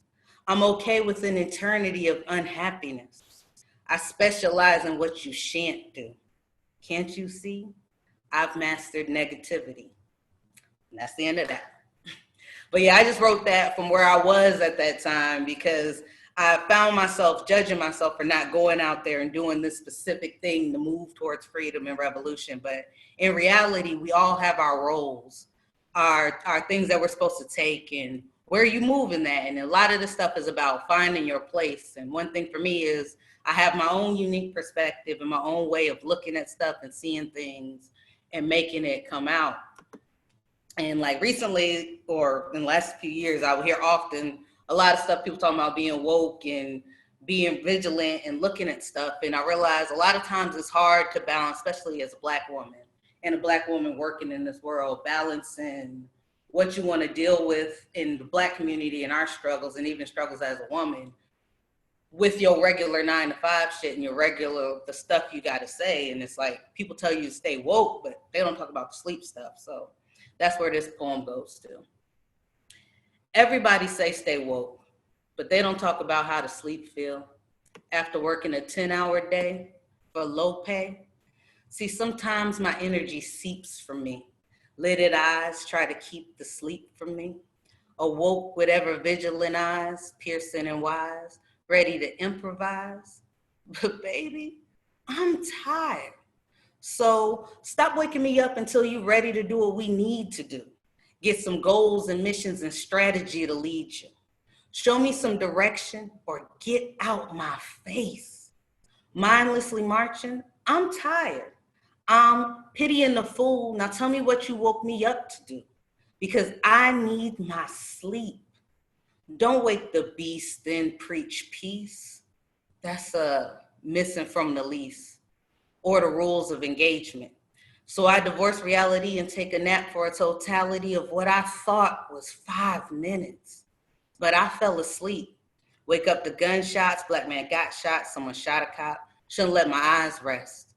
Speaker 10: I'm okay with an eternity of unhappiness. I specialize in what you shan't do. Can't you see? I've mastered negativity. And that's the end of that. But yeah, I just wrote that from where I was at that time because I found myself judging myself for not going out there and doing this specific thing to move towards freedom and revolution. But in reality, we all have our roles, our things that we're supposed to take, and where you move in that. And a lot of this stuff is about finding your place. And one thing for me is I have my own unique perspective and my own way of looking at stuff and seeing things and making it come out. And like recently, or in the last few years, I would hear often a lot of stuff people talking about being woke and being vigilant and looking at stuff. And I realized a lot of times it's hard to balance, especially as a Black woman and a Black woman working in this world, balancing what you want to deal with in the Black community and our struggles, and even struggles as a woman, with your regular 9-to-5 shit and your regular, the stuff you got to say. And it's like, people tell you to stay woke, but they don't talk about the sleep stuff. So that's where this poem goes to. Everybody say stay woke, but they don't talk about how to sleep feel after working a 10-hour day for low pay. See, sometimes my energy seeps from me. Lidded eyes try to keep the sleep from me. Awoke with ever vigilant eyes, piercing and wise, ready to improvise. But baby, I'm tired. So stop waking me up until you're ready to do what we need to do. Get some goals and missions and strategy to lead you. Show me some direction or get out my face. Mindlessly marching, I'm tired. I'm pitying the fool. Now tell me what you woke me up to do, because I need my sleep. Don't wake the beast, then preach peace. That's missing from the lease or the rules of engagement. So I divorce reality and take a nap for a totality of what I thought was 5 minutes. But I fell asleep. Wake up to gunshots, Black man got shot, someone shot a cop. Shouldn't let my eyes rest.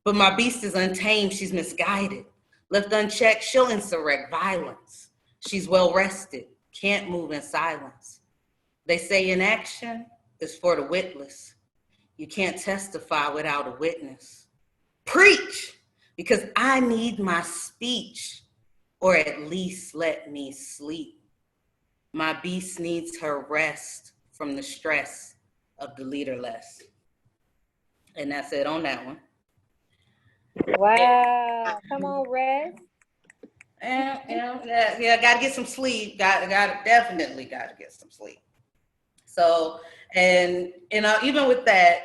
Speaker 10: But my beast is untamed, she's misguided. Left unchecked, she'll insurrect violence. She's well rested, can't move in silence. They say inaction is for the witless. You can't testify without a witness. Preach, because I need my speech, or at least let me sleep. My beast needs her rest from the stress of the leaderless. And that's it on that one.
Speaker 2: Wow. Come on, rest.
Speaker 10: Yeah, gotta get some sleep. Definitely gotta get some sleep. So, and even with that,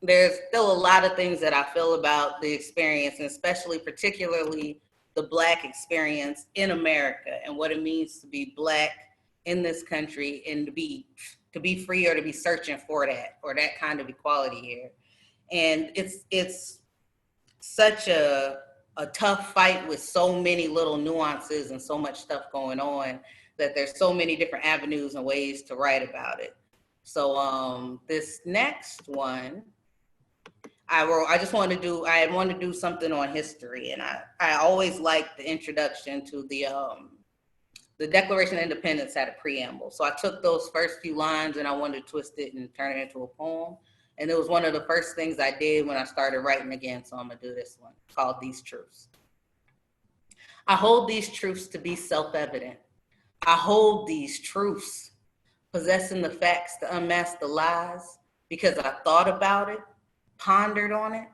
Speaker 10: there's still a lot of things that I feel about the experience, and especially particularly the Black experience in America and what it means to be Black in this country and to be free or to be searching for that kind of equality here. And it's such a tough fight with so many little nuances and so much stuff going on that there's so many different avenues and ways to write about it. So this next one, I wanted to do something on history, and I always liked the introduction to the Declaration of Independence had a preamble. So I took those first few lines and I wanted to twist it and turn it into a poem. And it was one of the first things I did when I started writing again. So I'm gonna do this one called These Truths. I hold these truths to be self-evident. I hold these truths, possessing the facts to unmask the lies, because I thought about it, pondered on it,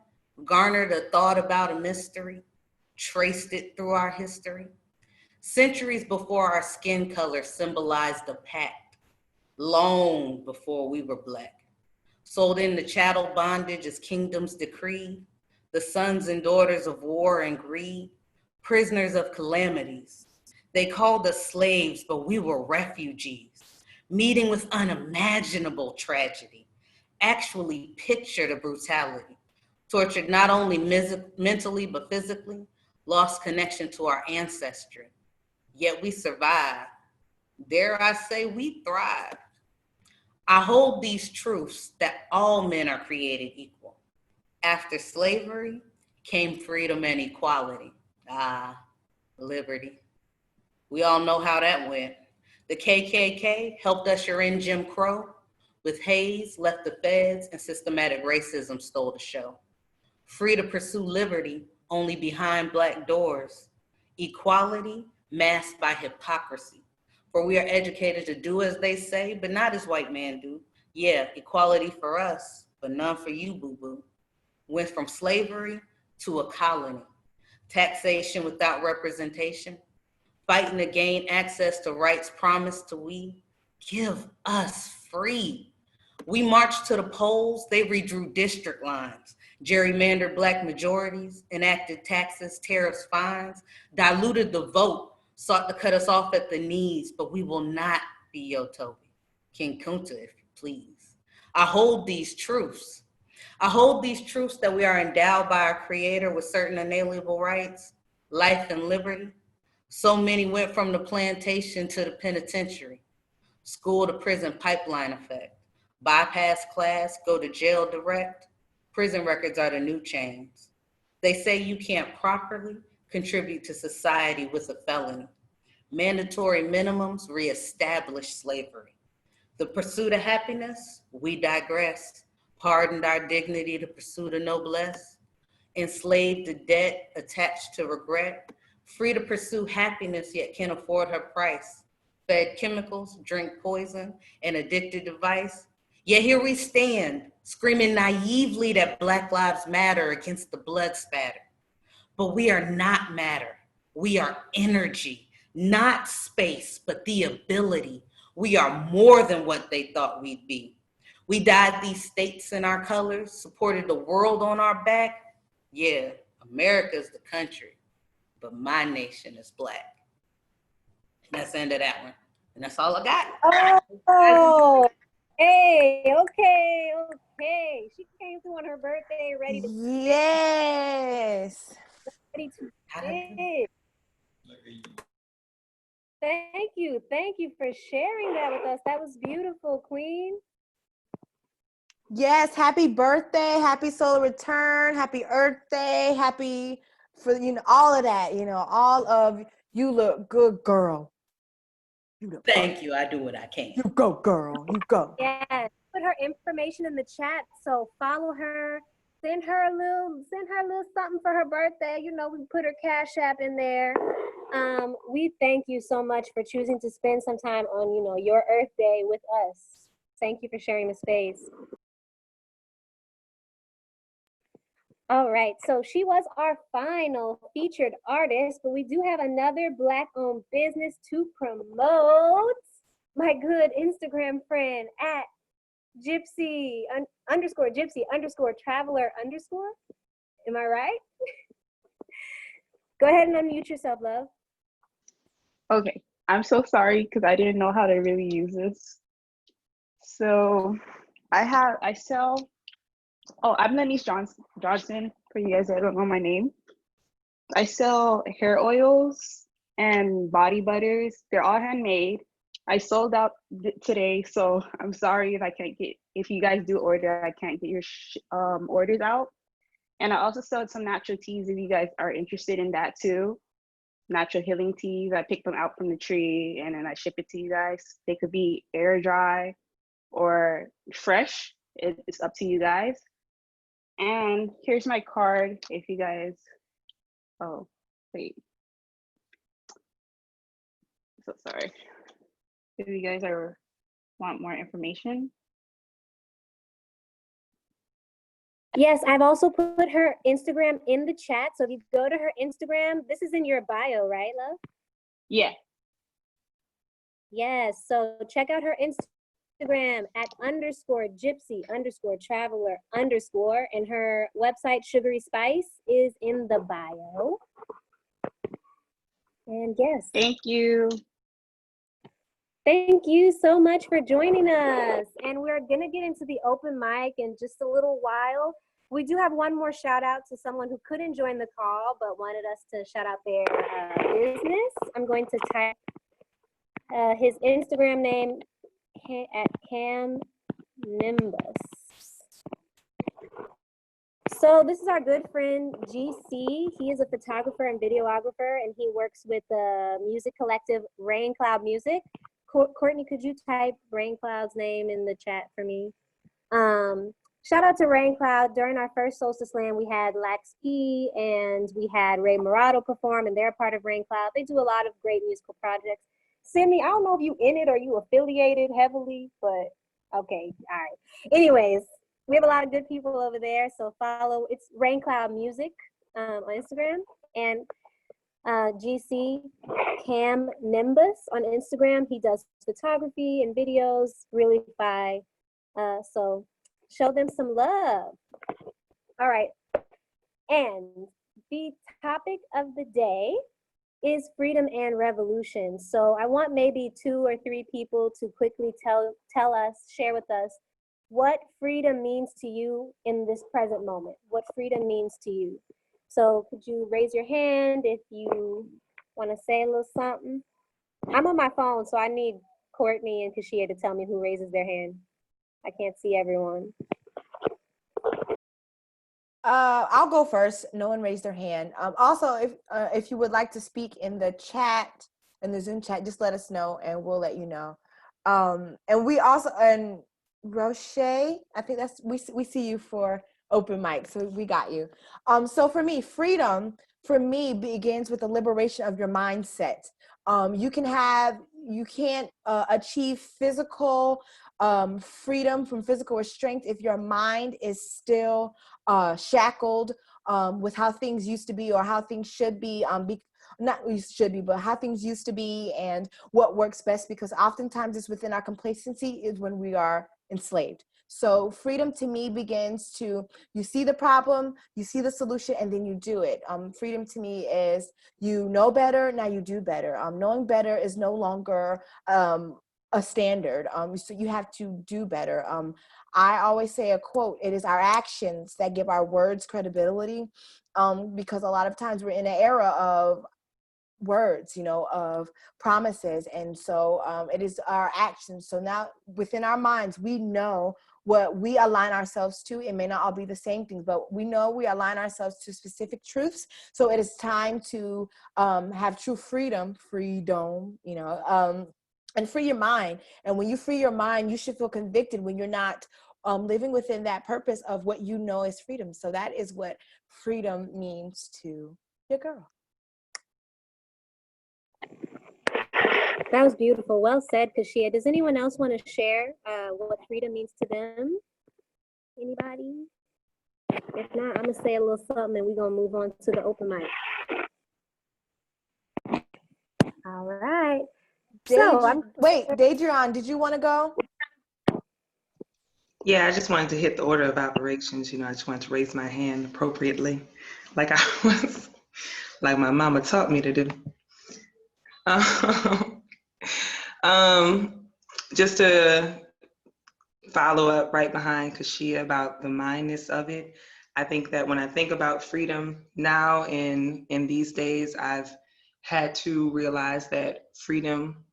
Speaker 10: garnered a thought about a mystery, traced it through our history. Centuries before our skin color symbolized a pact, long before we were Black. Sold into chattel bondage as kingdoms decreed, the sons and daughters of war and greed, prisoners of calamities. They called us slaves, but we were refugees, meeting with unimaginable tragedy. Actually picture the brutality, tortured not only mentally, but physically, lost connection to our ancestry. Yet we survived. Dare I say we thrived. I hold these truths that all men are created equal. After slavery came freedom and equality. Liberty. We all know how that went. The KKK helped usher in Jim Crow. With Hayes, left the feds, and systematic racism stole the show. Free to pursue liberty, only behind Black doors. Equality masked by hypocrisy. For we are educated to do as they say, but not as white men do. Yeah, equality for us, but none for you, boo-boo. Went from slavery to a colony. Taxation without representation. Fighting to gain access to rights promised to we. Give us free. We marched to the polls, they redrew district lines, gerrymandered Black majorities, enacted taxes, tariffs, fines, diluted the vote, sought to cut us off at the knees, but we will not be your Toby. King Kunta, if you please. I hold these truths. I hold these truths that we are endowed by our Creator with certain inalienable rights, life and liberty. So many went from the plantation to the penitentiary, school to prison pipeline effect. Bypass class, go to jail direct. Prison records are the new chains. They say you can't properly contribute to society with a felony. Mandatory minimums reestablish slavery. The pursuit of happiness, we digress. Pardoned our dignity to pursue the noblesse. Enslaved to debt, attached to regret. Free to pursue happiness, yet can't afford her price. Fed chemicals, drink poison, and addicted to vice. Yet here we stand, screaming naively that Black Lives Matter against the blood spatter. But we are not matter. We are energy, not space, but the ability. We are more than what they thought we'd be. We dyed these states in our colors, supported the world on our back. Yeah, America's the country, but my nation is Black. And that's the end of that one. And that's all I got.
Speaker 2: Oh, hey, okay. She came through on her birthday ready to
Speaker 3: Yes.
Speaker 2: ready to spit. Thank you for sharing that with us. That was beautiful, Queen.
Speaker 3: Yes, happy birthday, happy solar return, happy Earth Day, happy for all of that, all of you look good, girl.
Speaker 10: Thank you. I do what I can.
Speaker 3: You go, girl. You go.
Speaker 2: Yes. Put her information in the chat, so follow her. Send her a little something for her birthday. We put her Cash App in there. We thank you so much for choosing to spend some time on, your Earth Day with us. Thank you for sharing the space. All right, so she was our final featured artist, but we do have another Black-owned business to promote. My good Instagram friend at Gypsy _Gypsy _Traveler _ Am I right? Go ahead and unmute yourself, love.
Speaker 11: Okay, I'm so sorry because I didn't know how to really use this. So I sell, I'm Denise Johnson, for you guys that don't know my name. I sell hair oils and body butters. They're all handmade. I sold out today, so I'm sorry if you guys do order, I can't get your orders out. And I also sell some natural teas if you guys are interested in that too. Natural healing teas. I pick them out from the tree and then I ship it to you guys. They could be air dry or fresh. It's up to you guys. And here's my card if you guys, oh, wait. So sorry. If you guys want more information.
Speaker 2: Yes, I've also put her Instagram in the chat. So if you go to her Instagram, this is in your bio, right, love?
Speaker 11: Yeah.
Speaker 2: Yes, so check out her Instagram at _Gypsy _Traveler _ and her website Sugary Spice is in the bio. And yes.
Speaker 11: Thank you.
Speaker 2: Thank you so much for joining us. And we're gonna get into the open mic in just a little while. We do have one more shout out to someone who couldn't join the call but wanted us to shout out their business. I'm going to type his Instagram name at Cam Nimbus. So this is our good friend GC. He is a photographer and videographer, and he works with the music collective Rain Cloud Music. Courtney, could you type Rain Cloud's name in the chat for me? Shout out to Rain Cloud. During our first Solstice Slam, we had Lax P and we had Ray Morado perform, and they're part of Rain Cloud. They do a lot of great musical projects. Sydney, I don't know if you in it or you affiliated heavily, but okay, all right. Anyways, we have a lot of good people over there, so follow. It's Rain Cloud Music on Instagram, and GC Cam Nimbus on Instagram. He does photography and videos, really fine. So show them some love. All right. And the topic of the day is freedom and revolution. So I want maybe 2 or 3 people to quickly tell us, share with us what freedom means to you in this present moment, what freedom means to you. So could you raise your hand if you want to say a little something? I'm on my phone, so I need Courtney and Kashia to tell me who raises their hand. I can't see everyone.
Speaker 3: I'll go first. No one raised their hand. Also, if you would like to speak in the chat, in the Zoom chat, just let us know and we'll let you know. And we also, and Roche, I think that's, we see you for open mic, so we got you. So for me, freedom for me begins with the liberation of your mindset. You can't achieve physical freedom from physical restraint if your mind is still shackled with how things used to be or how things should be, not should be, but how things used to be and what works best, because oftentimes it's within our complacency is when we are enslaved. So freedom to me begins to, you see the problem, you see the solution, and then you do it. Freedom to me is you know better, now you do better. Knowing better is no longer a standard. So you have to do better. I always say a quote, it is our actions that give our words credibility, because a lot of times we're in an era of words, of promises. And so it is our actions. So now within our minds, we know what we align ourselves to. It may not all be the same thing, but we know we align ourselves to specific truths. So it is time to have true freedom, and free your mind. And when you free your mind, you should feel convicted when you're not living within that purpose of what you know is freedom. So that is what freedom means to your girl.
Speaker 2: That was beautiful. Well said, Kashia. Does anyone else want to share what freedom means to them? Anybody? If not, I'm going to say a little something and we're going to move on to the open mic. All right.
Speaker 3: Wait, Deidreon, did you want to go?
Speaker 12: Yeah, I just wanted to hit the order of operations. I just wanted to raise my hand appropriately, like I was, like my mama taught me to do. Just to follow up right behind Kashia about the mindness of it. I think that when I think about freedom now in these days, I've had to realize that freedom,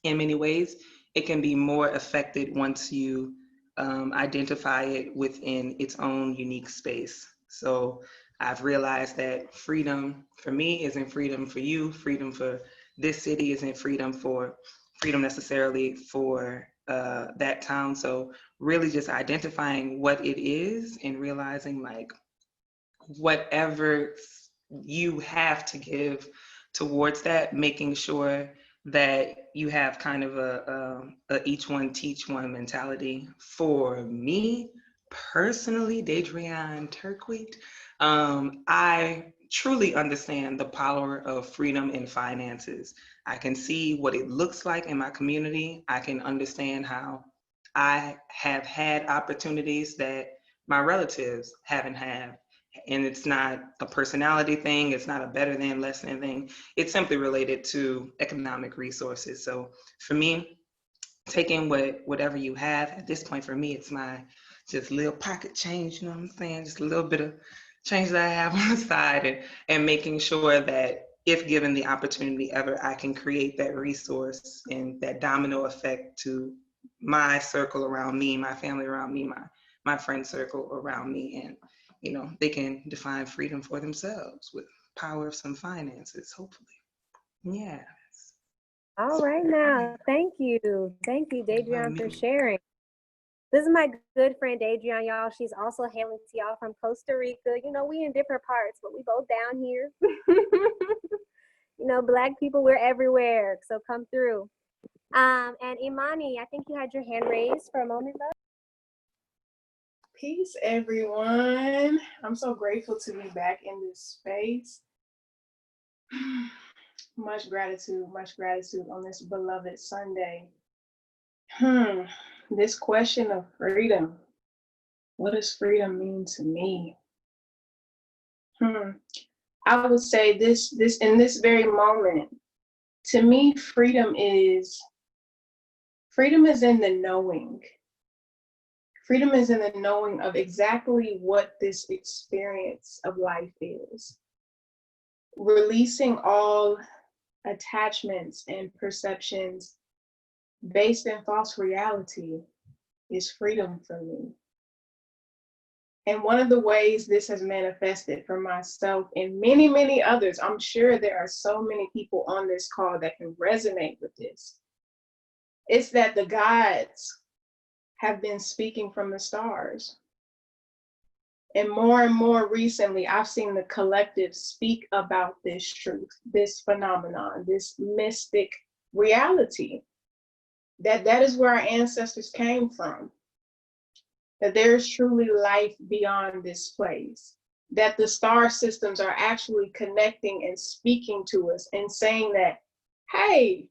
Speaker 12: in many ways, it can be more affected once you identify it within its own unique space. So I've realized that freedom for me isn't freedom for you. Freedom for this city isn't freedom necessarily for that town. So really just identifying what it is and realizing like whatever you have to give towards that, making sure that you have kind of a each one teach one mentality. For me personally, Deidreon Turquette, I truly understand the power of freedom in finances. I can see what it looks like in my community. I can understand how I have had opportunities that my relatives haven't had. And it's not a personality thing. It's not a better than, less than thing. It's simply related to economic resources. So for me, taking whatever you have, at this point for me, it's my just little pocket change, you know what I'm saying? Just a little bit of change that I have on the side, and making sure that if given the opportunity ever, I can create that resource and that domino effect to my circle around me, my family around me, my friend circle around me. And they can define freedom for themselves with power of some finances, hopefully. Yeah.
Speaker 2: All right now. Thank you. Thank you, Deidreon, for sharing. This is my good friend, Deidreon, y'all. She's also hailing to y'all from Costa Rica. We in different parts, but we both down here. Black people, we're everywhere. So come through. And Imani, I think you had your hand raised for a moment, though.
Speaker 13: Peace, everyone. I'm so grateful to be back in this space. Much gratitude on this beloved Sunday. This question of freedom. What does freedom mean to me? I would say this in this very moment, to me, freedom is in the knowing. Freedom is in the knowing of exactly what this experience of life is. Releasing all attachments and perceptions based in false reality is freedom for me. And one of the ways this has manifested for myself and many, many others, I'm sure there are so many people on this call that can resonate with this, it's that the gods have been speaking from the stars. And more recently, I've seen the collective speak about this truth, this phenomenon, this mystic reality, that is where our ancestors came from, that there is truly life beyond this place, that the star systems are actually connecting and speaking to us and saying that, hey,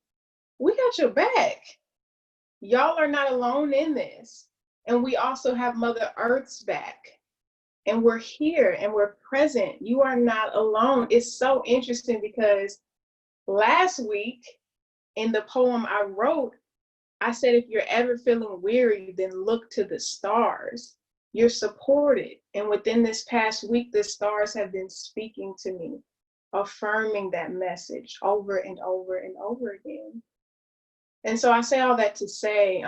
Speaker 13: we got your back. Y'all are not alone in this. And we also have Mother Earth's back. And we're here and we're present. You are not alone. It's so interesting because last week in the poem I wrote, I said, if you're ever feeling weary, then look to the stars. You're supported. And within this past week, the stars have been speaking to me, affirming that message over and over and over again. And so I say all that to say,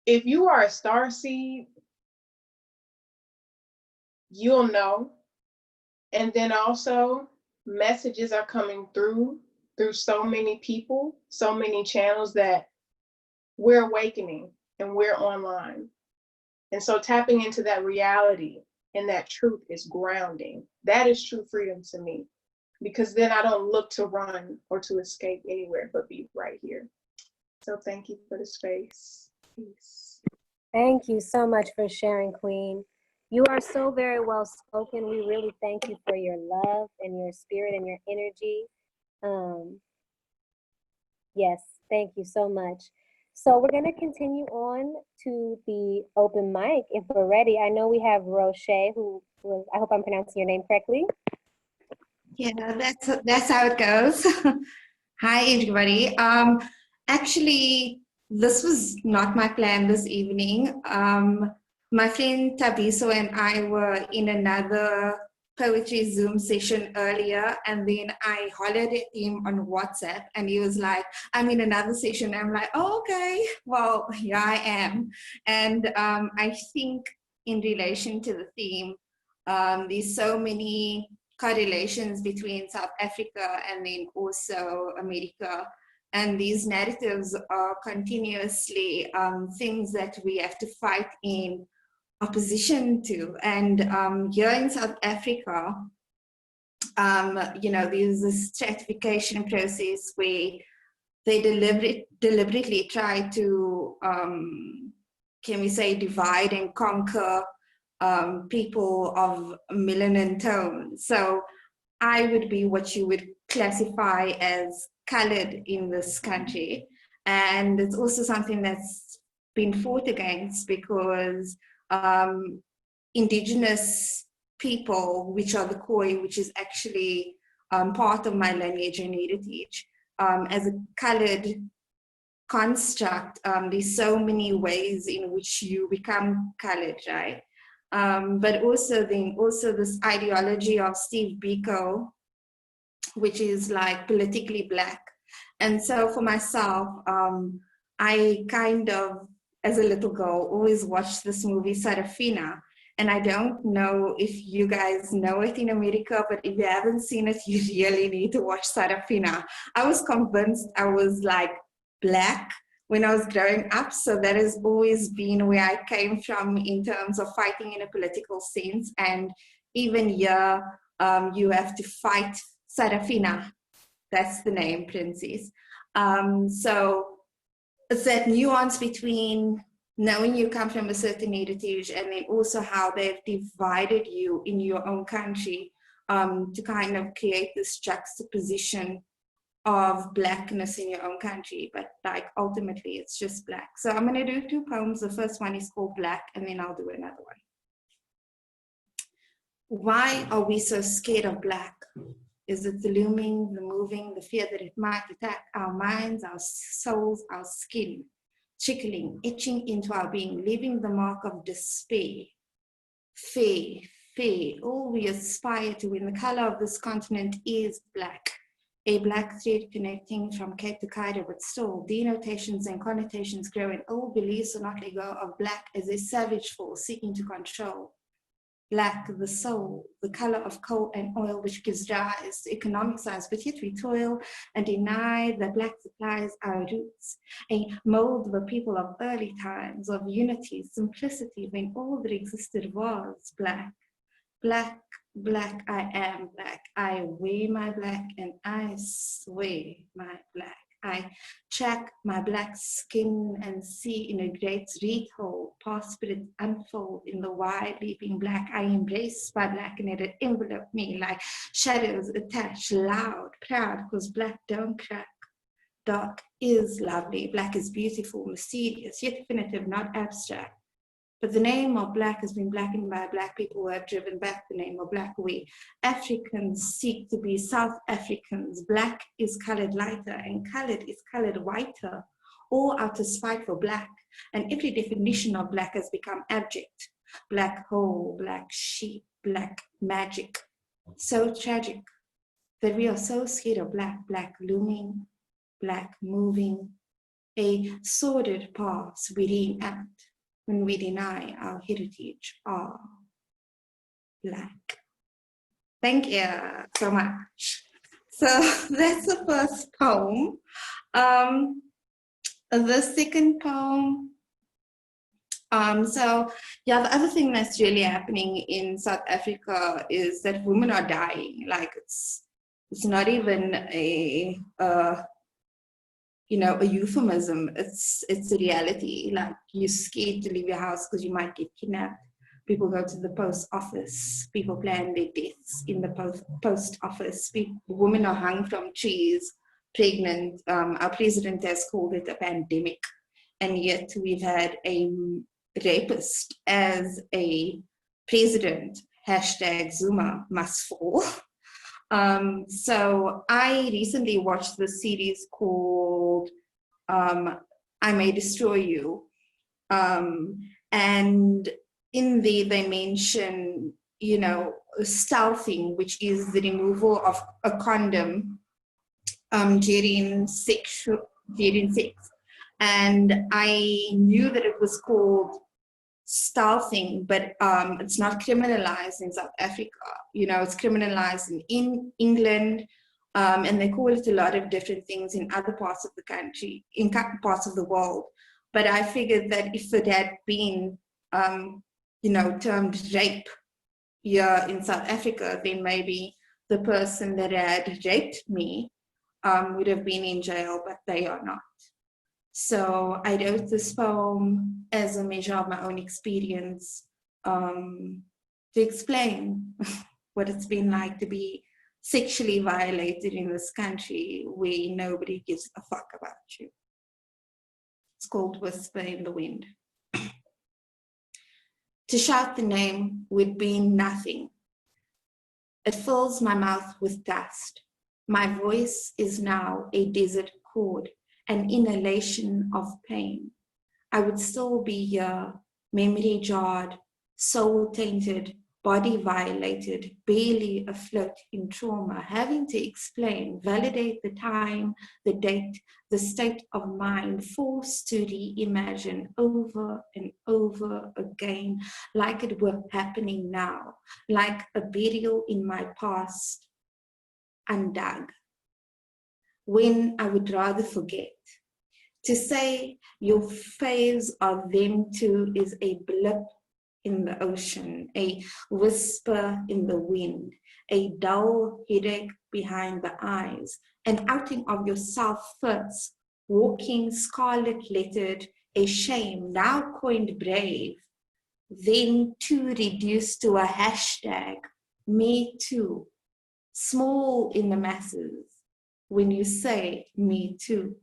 Speaker 13: if you are a star seed, you'll know. And then also messages are coming through so many people, so many channels that we're awakening and we're online. And so tapping into that reality and that truth is grounding. That is true freedom to me, because then I don't look to run or to escape anywhere, but be right here. So thank you for the space. Peace.
Speaker 2: Thank you so much for sharing, Queen. You are so very well spoken. We really thank you for your love and your spirit and your energy. Yes, thank you so much. So we're going to continue on to the open mic if we're ready. I know we have Roche, who was, I hope I'm pronouncing your name correctly.
Speaker 14: Yeah, that's how it goes. Hi, everybody. Actually, this was not my plan this evening. My friend Tabiso and I were in another poetry Zoom session earlier, and then I hollered at him on WhatsApp, and he was like, I'm in another session. I'm like, oh, okay, well, here I am. And I think in relation to the theme, there's so many correlations between South Africa and then also America. And these narratives are continuously things that we have to fight in opposition to. And here in South Africa, there's this stratification process where they deliberately try to, can we say, divide and conquer people of melanin tone. So I would be what you would classify as colored in this country. And it's also something that's been fought against because indigenous people, which are the Khoi, which is actually part of my lineage and heritage, as a colored construct, there's so many ways in which you become colored, right? But also this ideology of Steve Biko, which is like politically black. And so for myself, I kind of, as a little girl, always watched this movie Sarafina. And I don't know if you guys know it in America, but if you haven't seen it, you really need to watch Sarafina. I was convinced I was like black when I was growing up. So that has always been where I came from in terms of fighting in a political sense. And even here, you have to fight Sarafina. That's the name, princess. So it's that nuance between knowing you come from a certain heritage and then also how they've divided you in your own country to kind of create this juxtaposition of blackness in your own country, but like ultimately it's just black. So I'm going to do 2 poems. The first one is called Black, and then I'll do another one. Why are we so scared of black? Is it the looming, the moving, the fear that it might attack our minds, our souls, our skin, trickling, etching into our being, leaving the mark of despair, fear, all we aspire to when the color of this continent is black, a black thread connecting from Cape to Cairo, but still denotations and connotations grow and old beliefs will not let go of black as a savage force seeking to control. Black, the soul, the color of coal and oil, which gives rise to economic science, but yet we toil and deny that black supplies our roots, a mold the people of early times of unity, simplicity, when all that existed was black. Black, black, I am black. I wear my black and I swear my black. I track my black skin and see in a great reed hole, past spirits unfold in the wide leaping black. I embrace my black and it enveloped me like shadows attached, loud, proud, because black don't crack. Dark is lovely, black is beautiful, mysterious, yet definitive, not abstract. But the name of black has been blackened by black people who have driven back the name of black. We Africans seek to be South Africans. Black is colored lighter and colored is colored whiter, all out of spite for black. And every definition of black has become abject. Black hole, black sheep, black magic. So tragic that we are so scared of black, black looming, black moving, a sordid past we reenact when we deny our heritage are black. Thank you so much. So that's the first poem. The second poem, the other thing that's really happening in South Africa is that women are dying. Like it's not even a euphemism. It's a reality. Like you're scared to leave your house because you might get kidnapped. People go to the post office. People plan their deaths in the post office. Women are hung from trees, pregnant. Our president has called it a pandemic, and yet we've had a rapist as a president. #Zuma must fall. So I recently watched the series called I May Destroy You. And in there they mention, stealthing, which is the removal of a condom during sex. And I knew that it was called stealthing, but it's not criminalized in South Africa. It's criminalized in England, and they call it a lot of different things in other parts of the country, in parts of the world. But I figured that if it had been, termed rape here in South Africa, then maybe the person that had raped me would have been in jail, but they are not. So I wrote this poem as a measure of my own experience to explain what it's been like to be sexually violated in this country where nobody gives a fuck about you. It's called Whisper in the Wind. To shout the name would be nothing. It fills my mouth with dust. My voice is now a desert chord, an inhalation of pain. I would still be here, memory jarred, soul tainted, body violated, barely afloat in trauma, having to explain, validate the time, the date, the state of mind, forced to reimagine over and over again, like it were happening now, like a burial in my past, undug, when I would rather forget. To say your phase of them too is a blip in the ocean, a whisper in the wind, a dull headache behind the eyes, an outing of yourself first, walking scarlet lettered, a shame now coined brave, then too reduced to a hashtag, me too, small in the masses when you say me too.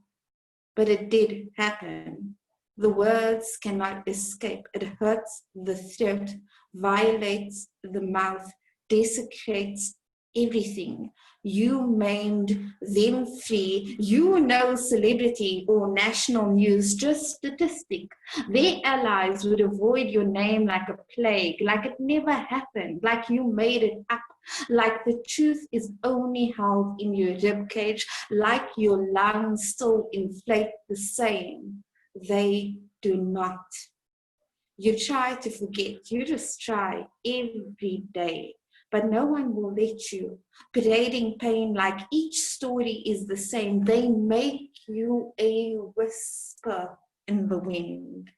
Speaker 14: But it did happen. The words cannot escape. It hurts the throat, violates the mouth, desecrates everything. You maimed them free. You know celebrity or national news, just statistic. Their allies would avoid your name like a plague, like it never happened, like you made it up, like the truth is only held in your ribcage, like your lungs still inflate the same. They do not. You try to forget, you just try every day, but no one will let you. Parading pain like each story is the same. They make you a whisper in the wind.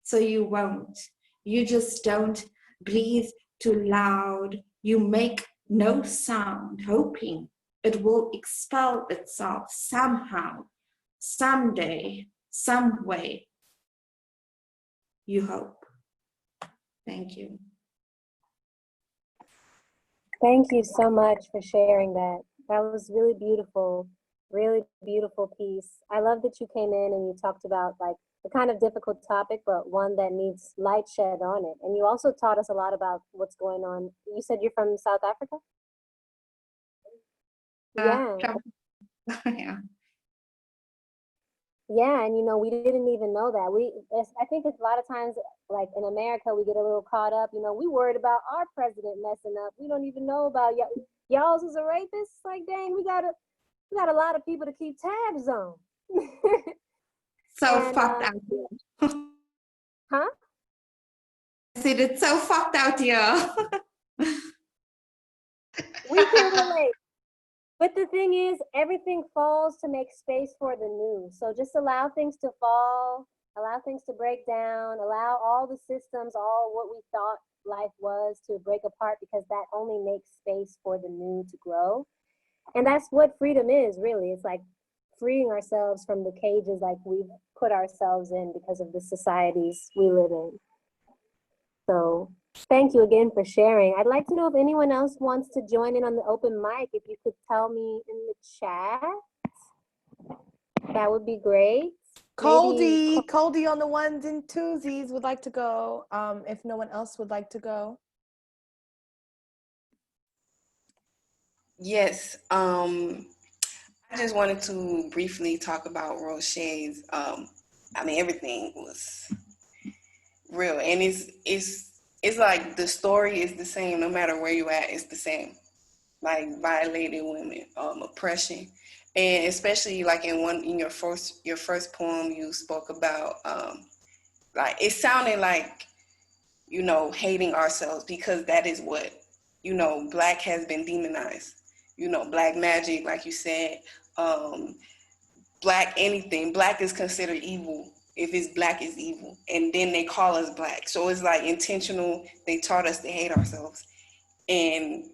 Speaker 14: So you won't. You just don't breathe too loud. You make no sound, hoping it will expel itself somehow, someday, some way. You hope. Thank you.
Speaker 2: Thank you so much for sharing that. That was really beautiful piece. I love that you came in and you talked about like the kind of difficult topic, but one that needs light shed on it. And you also taught us a lot about what's going on. You said you're from South Africa? Yeah.
Speaker 14: Yeah.
Speaker 2: Yeah, and you know, we didn't even know that. I think it's a lot of times, like in America, we get a little caught up. You know, we worried about our president messing up. We don't even know about y'all's is a rapist. Like, dang, we got a lot of people to keep tabs on.
Speaker 14: So fucked out here.
Speaker 2: Huh?
Speaker 14: I said it's so fucked out here.
Speaker 2: We can relate. But the thing is, everything falls to make space for the new. So just allow things to fall, allow things to break down, allow all the systems, all what we thought life was to break apart, because that only makes space for the new to grow. And that's what freedom is, really. It's like freeing ourselves from the cages like we've put ourselves in because of the societies we live in. So thank you again for sharing. I'd like to know if anyone else wants to join in on the open mic. If you could tell me in the chat, that would be great.
Speaker 3: Coldy on the ones and twosies would like to go. If no one else would like to go.
Speaker 4: Yes. I just wanted to briefly talk about Roche's. I mean, everything was real, and it's like the story is the same no matter where you at. It's the same, like violated women, oppression, and especially like in your first poem you spoke about like it sounded like, you know, hating ourselves, because that is what, you know, Black has been demonized. You know, Black magic, like you said, Black anything. Black is considered evil. If it's Black, it's evil. And then they call us Black. So it's like intentional. They taught us to hate ourselves. And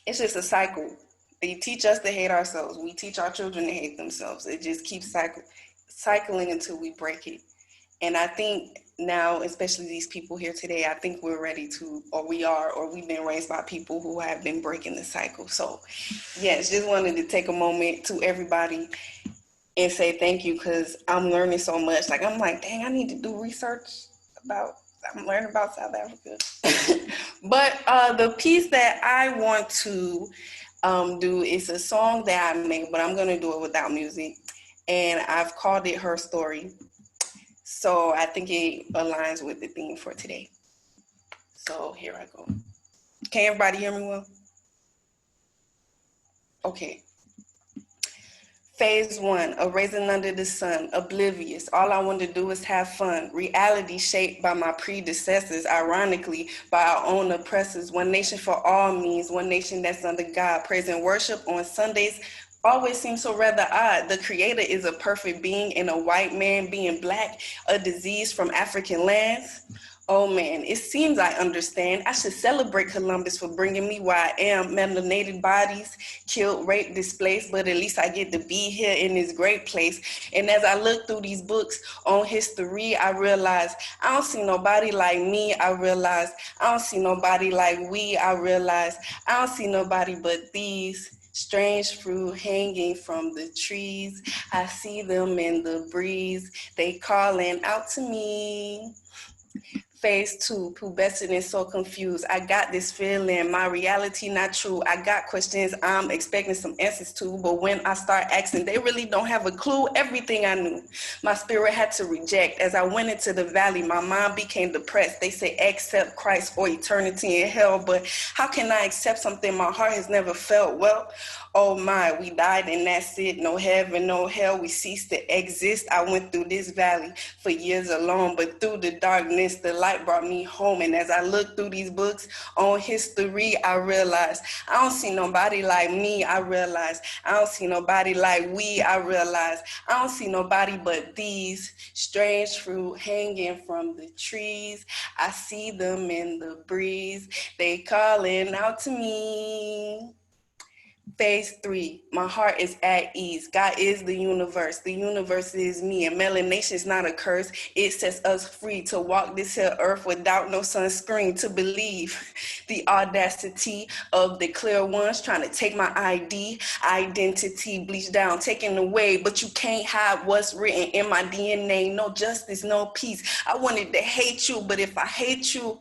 Speaker 4: it's just a cycle. They teach us to hate ourselves. We teach our children to hate themselves. It just keeps cycling until we break it. And I think now, especially these people here today, I think we're ready to, or we are, or we've been raised by people who have been breaking the cycle. So yes, just wanted to take a moment to everybody and say thank you, because I'm learning so much. Like, I'm like, dang, I need to do research I'm learning about South Africa. But the piece that I want to do is a song that I made, but I'm gonna do it without music. And I've called it Her Story. So I think it aligns with the theme for today. So here I go. Can everybody hear me well? Okay. Phase 1, a raisin under the sun, oblivious. All I want to do is have fun. Reality shaped by my predecessors, ironically, by our own oppressors. One nation for all means one nation that's under God. Praise and worship on Sundays always seems so rather odd. The creator is a perfect being, and a white man being Black, a disease from African lands. Oh man, it seems I understand. I should celebrate Columbus for bringing me where I am. Melanated bodies, killed, raped, displaced, but at least I get to be here in this great place. And as I look through these books on history, I realize I don't see nobody like me. I realize I don't see nobody like we. I realize I don't see nobody but these strange fruit hanging from the trees. I see them in the breeze. They calling out to me. Phase 2, pubescent and so confused. I got this feeling, my reality not true. I got questions I'm expecting some answers to, but when I start asking, they really don't have a clue. Everything I knew, my spirit had to reject. As I went into the valley, my mind became depressed. They say accept Christ or eternity in hell, but how can I accept something my heart has never felt? Well, oh my, we died and that's it. No heaven, no hell, we ceased to exist. I went through this valley for years alone, but through the darkness, the light brought me home. And as I look through these books on history, I realized I don't see nobody like me. I realized I don't see nobody like we. I realized I don't see nobody but these strange fruit hanging from the trees. I see them in the breeze. They calling out to me. Phase 3, my heart is at ease. God is the universe. The universe is me. And melanation is not a curse. It sets us free to walk this here earth without no sunscreen. To believe the audacity of the clear ones trying to take my identity bleached down, taken away. But you can't hide what's written in my DNA. No justice, no peace. I wanted to hate you, but if I hate you,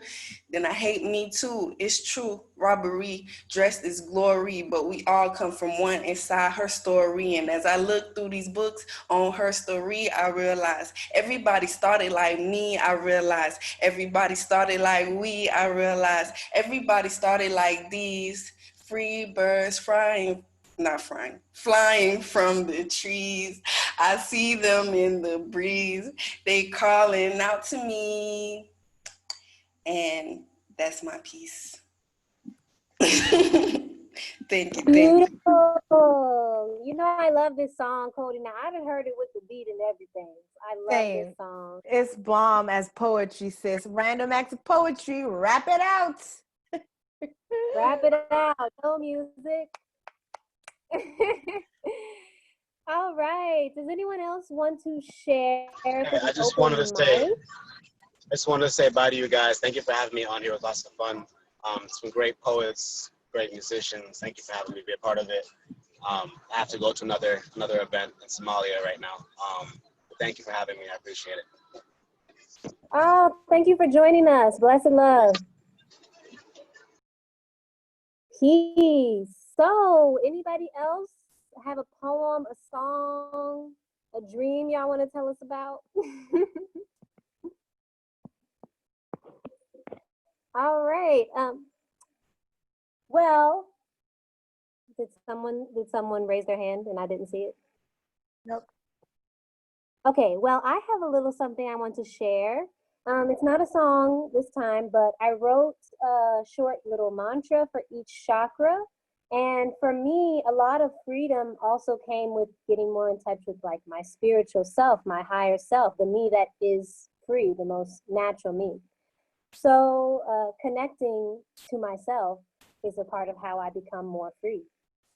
Speaker 4: then I hate me too. It's true. Robbery dressed as glory, but we all come from one inside her story. And as I look through these books on her story, I realize everybody started like me. I realize everybody started like we. I realize everybody started like these free birds flying from the trees. I see them in the breeze. They calling out to me. And that's my piece. Thank you.
Speaker 2: Beautiful. You know, I love this song, Cody. Now, I haven't heard it with the beat and everything. I love this song.
Speaker 3: It's bomb as poetry, sis. Random acts of poetry. Wrap it out.
Speaker 2: Wrap it out. No music. All right. Does anyone else want to share?
Speaker 1: I just wanted to say bye to you guys. Thank you for having me on here. It was lots of fun. Some great poets, great musicians. Thank you for having me be a part of it. I have to go to another event in Somalia right now. But thank you for having me. I appreciate it.
Speaker 2: Oh, thank you for joining us. Blessed love. Peace. So, anybody else have a poem, a song, a dream y'all want to tell us about? All right. Well, did someone raise their hand and I didn't see it?
Speaker 3: Nope.
Speaker 2: Okay, well, I have a little something I want to share. It's not a song this time, but I wrote a short little mantra for each chakra. And for me, a lot of freedom also came with getting more in touch with like my spiritual self, my higher self, the me that is free, the most natural me. So connecting to myself is a part of how I become more free,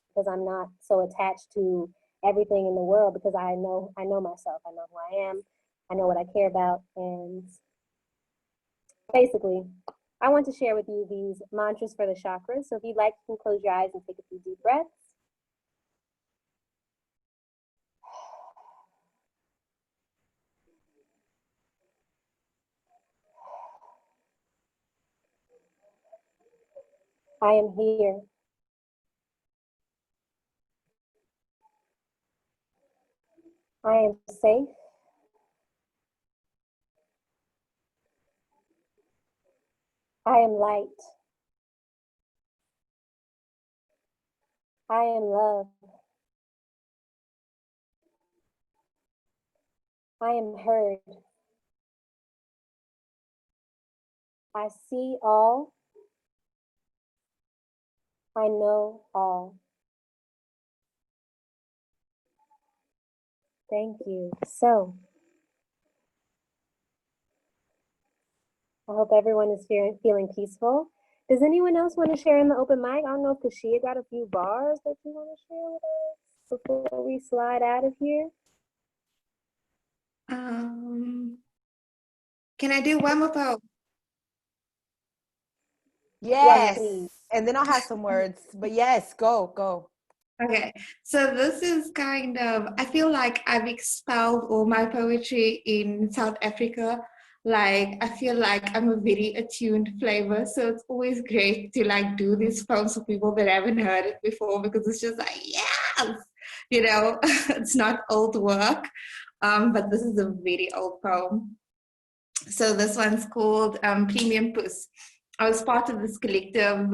Speaker 2: because I'm not so attached to everything in the world, because I know myself, I know who I am, I know what I care about. And basically, I want to share with you these mantras for the chakras. So if you'd like, you can close your eyes and take a few deep breaths. I am here. I am safe. I am light. I am love. I am heard. I see all. I know all. Thank you. So, I hope everyone is feeling peaceful. Does anyone else want to share in the open mic? I don't know if Kashia got a few bars that you want to share with us before we slide out of here.
Speaker 14: Can I do one more poem?
Speaker 3: Yes. And then I'll have some words. But yes, go.
Speaker 14: Okay, so this is kind of, I feel like I've expelled all my poetry in South Africa. Like, I feel like I'm a very attuned flavor. So it's always great to like do these poems for people that haven't heard it before, because it's just like, yes, you know, it's not old work. But this is a very old poem. So this one's called Premium Puss. I was part of this collective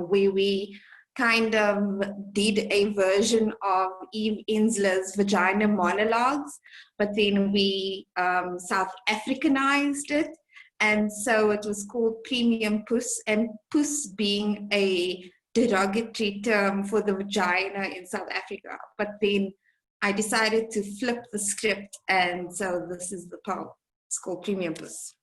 Speaker 14: where we kind of did a version of Eve Ensler's Vagina Monologues, but then we South Africanized it. And so it was called Premium Puss, and puss being a derogatory term for the vagina in South Africa. But then I decided to flip the script, and so this is the poem. It's called Premium Puss.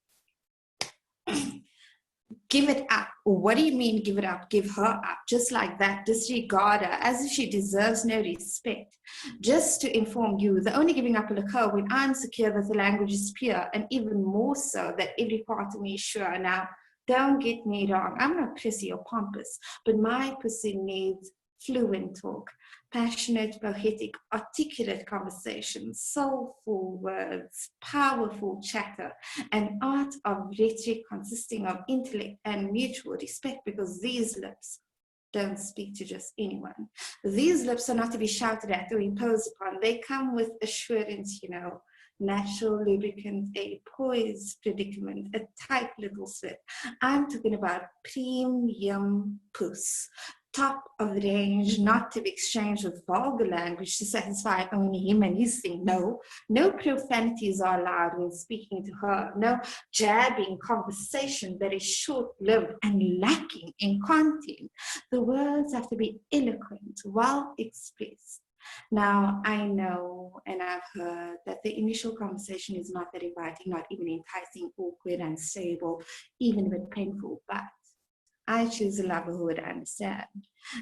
Speaker 14: Give it up. What do you mean give it up? Give her up. Just like that. Disregard her as if she deserves no respect. Just to inform you, the only giving up will occur when I'm secure that the language is pure, and even more so that every part of me is sure. Now, don't get me wrong. I'm not prissy or pompous, but my pussy needs fluent talk, passionate, poetic, articulate conversation, soulful words, powerful chatter, an art of rhetoric consisting of intellect and mutual respect, because these lips don't speak to just anyone. These lips are not to be shouted at or imposed upon. They come with assurance, you know, natural lubricant, a poised predicament, a tight little slip. I'm talking about premium puss. Top of the range, not to be exchanged with vulgar language to satisfy only him and his thing. No, no profanities are allowed when speaking to her. No jabbing conversation that is short-lived and lacking in content. The words have to be eloquent, well expressed. Now, I know and I've heard that the initial conversation is not that inviting, not even enticing, awkward, unstable, even a bit painful, but I choose a lover who would understand.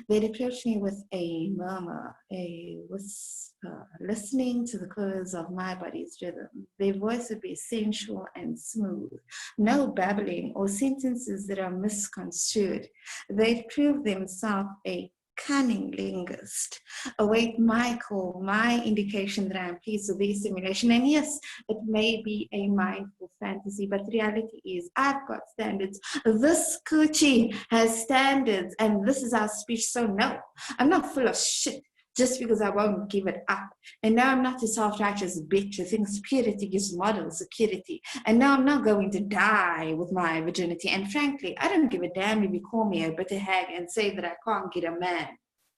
Speaker 14: They'd approach me with a murmur, a whisper, listening to the chords of my body's rhythm. Their voice would be sensual and smooth, no babbling or sentences that are misconstrued. They'd prove themselves a cunning linguist, await my call, my indication that I am pleased with their simulation. And yes, it may be a mindful fantasy, but the reality is I've got standards. This coochie has standards, and this is our speech. So no, I'm not full of shit just because I won't give it up. And now I'm not a self-righteous bitch who thinks purity gives models security. And now I'm not going to die with my virginity. And frankly, I don't give a damn if you call me a bitter hag and say that I can't get a man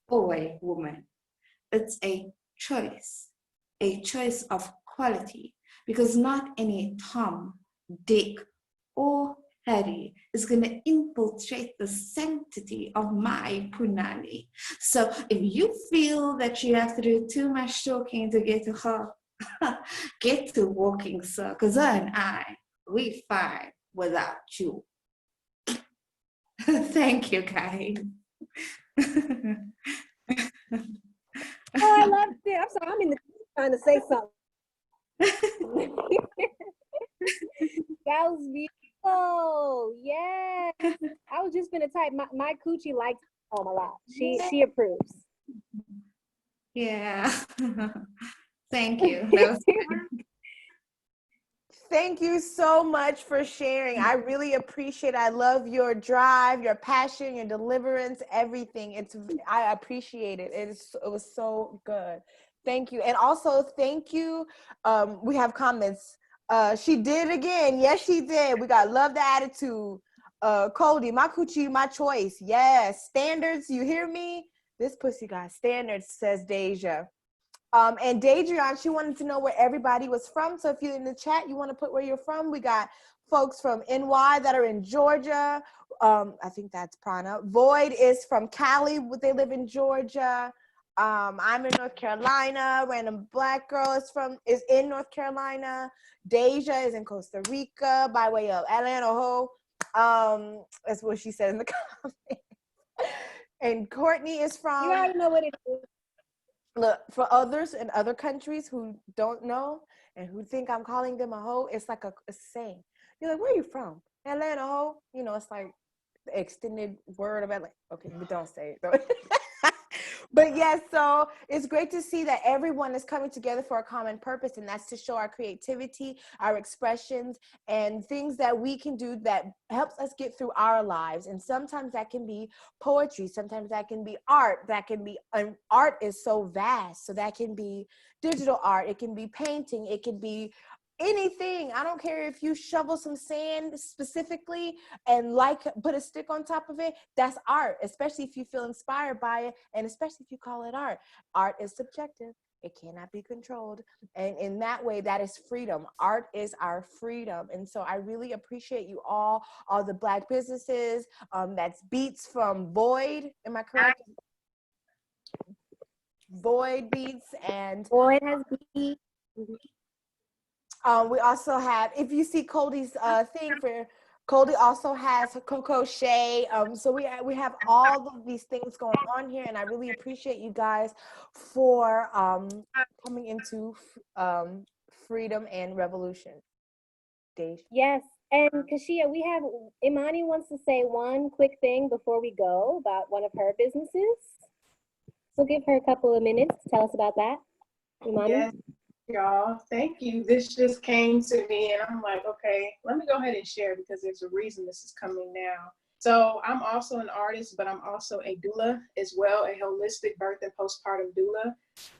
Speaker 14: or a woman. It's a choice of quality, because not any Tom, Dick, or Harry is going to infiltrate the sanctity of my punani. So if you feel that you have to do too much talking to get to her, get to walking, sir, because her and I, we fine without you. Thank you, guys.
Speaker 2: Oh, I loved it. I'm sorry, I'm in the trying to say something. That was beautiful. Yeah. I was just gonna type my coochie likes home a lot. She approves.
Speaker 14: Yeah. Thank you. That was good.
Speaker 3: Thank you so much for sharing. I really appreciate it. I love your drive, your passion, your deliverance, everything. I appreciate it. It was so good. Thank you. And also thank you. We have comments. She did it again. Yes, she did. We got love the attitude. Cody, my coochie, my choice. Yes. Standards, you hear me? This pussy got standards, says Deja. And Deidreon, she wanted to know where everybody was from. So if you're in the chat, you want to put where you're from. We got folks from NY that are in Georgia. I think that's Prana. Void is from Cali, but they live in Georgia. I'm in North Carolina. Random Black Girl is in North Carolina. Deja is in Costa Rica by way of Atlanta. That's what she said in the comments. And Courtney is from.
Speaker 2: You already know what it is.
Speaker 3: Look, for others in other countries who don't know and who think I'm calling them a hoe, it's like a saying. You're like, where are you from? Atlanta, hoe? You know, it's like the extended word of Atlanta. Okay, but don't say it. But yes, so it's great to see that everyone is coming together for a common purpose, and that's to show our creativity, our expressions, and things that we can do that helps us get through our lives. And sometimes that can be poetry, sometimes that can be art, that can be, art is so vast. So that can be digital art, it can be painting, it can be anything. I don't care if you shovel some sand specifically and put a stick on top of it, that's art, especially if you feel inspired by it, and especially if you call it art. Art is subjective, it cannot be controlled, and in that way, that is freedom. Art is our freedom. And so I really appreciate you all the Black businesses. That's Beats from Void, am I correct? Void Beats, and
Speaker 2: Void has beats.
Speaker 3: We also have, if you see Cody's thing for, Cody also has Coco Shea. So we have all of these things going on here, and I really appreciate you guys for coming into freedom and revolution. Dej.
Speaker 2: Yes, and Kashia, we have, Imani wants to say one quick thing before we go about one of her businesses. So give her a couple of minutes to tell us about that. Imani?
Speaker 13: Yes, y'all. Thank you. This just came to me, and I'm like, okay, let me go ahead and share because there's a reason this is coming now. So I'm also an artist, but I'm also a doula as well, a holistic birth and postpartum doula.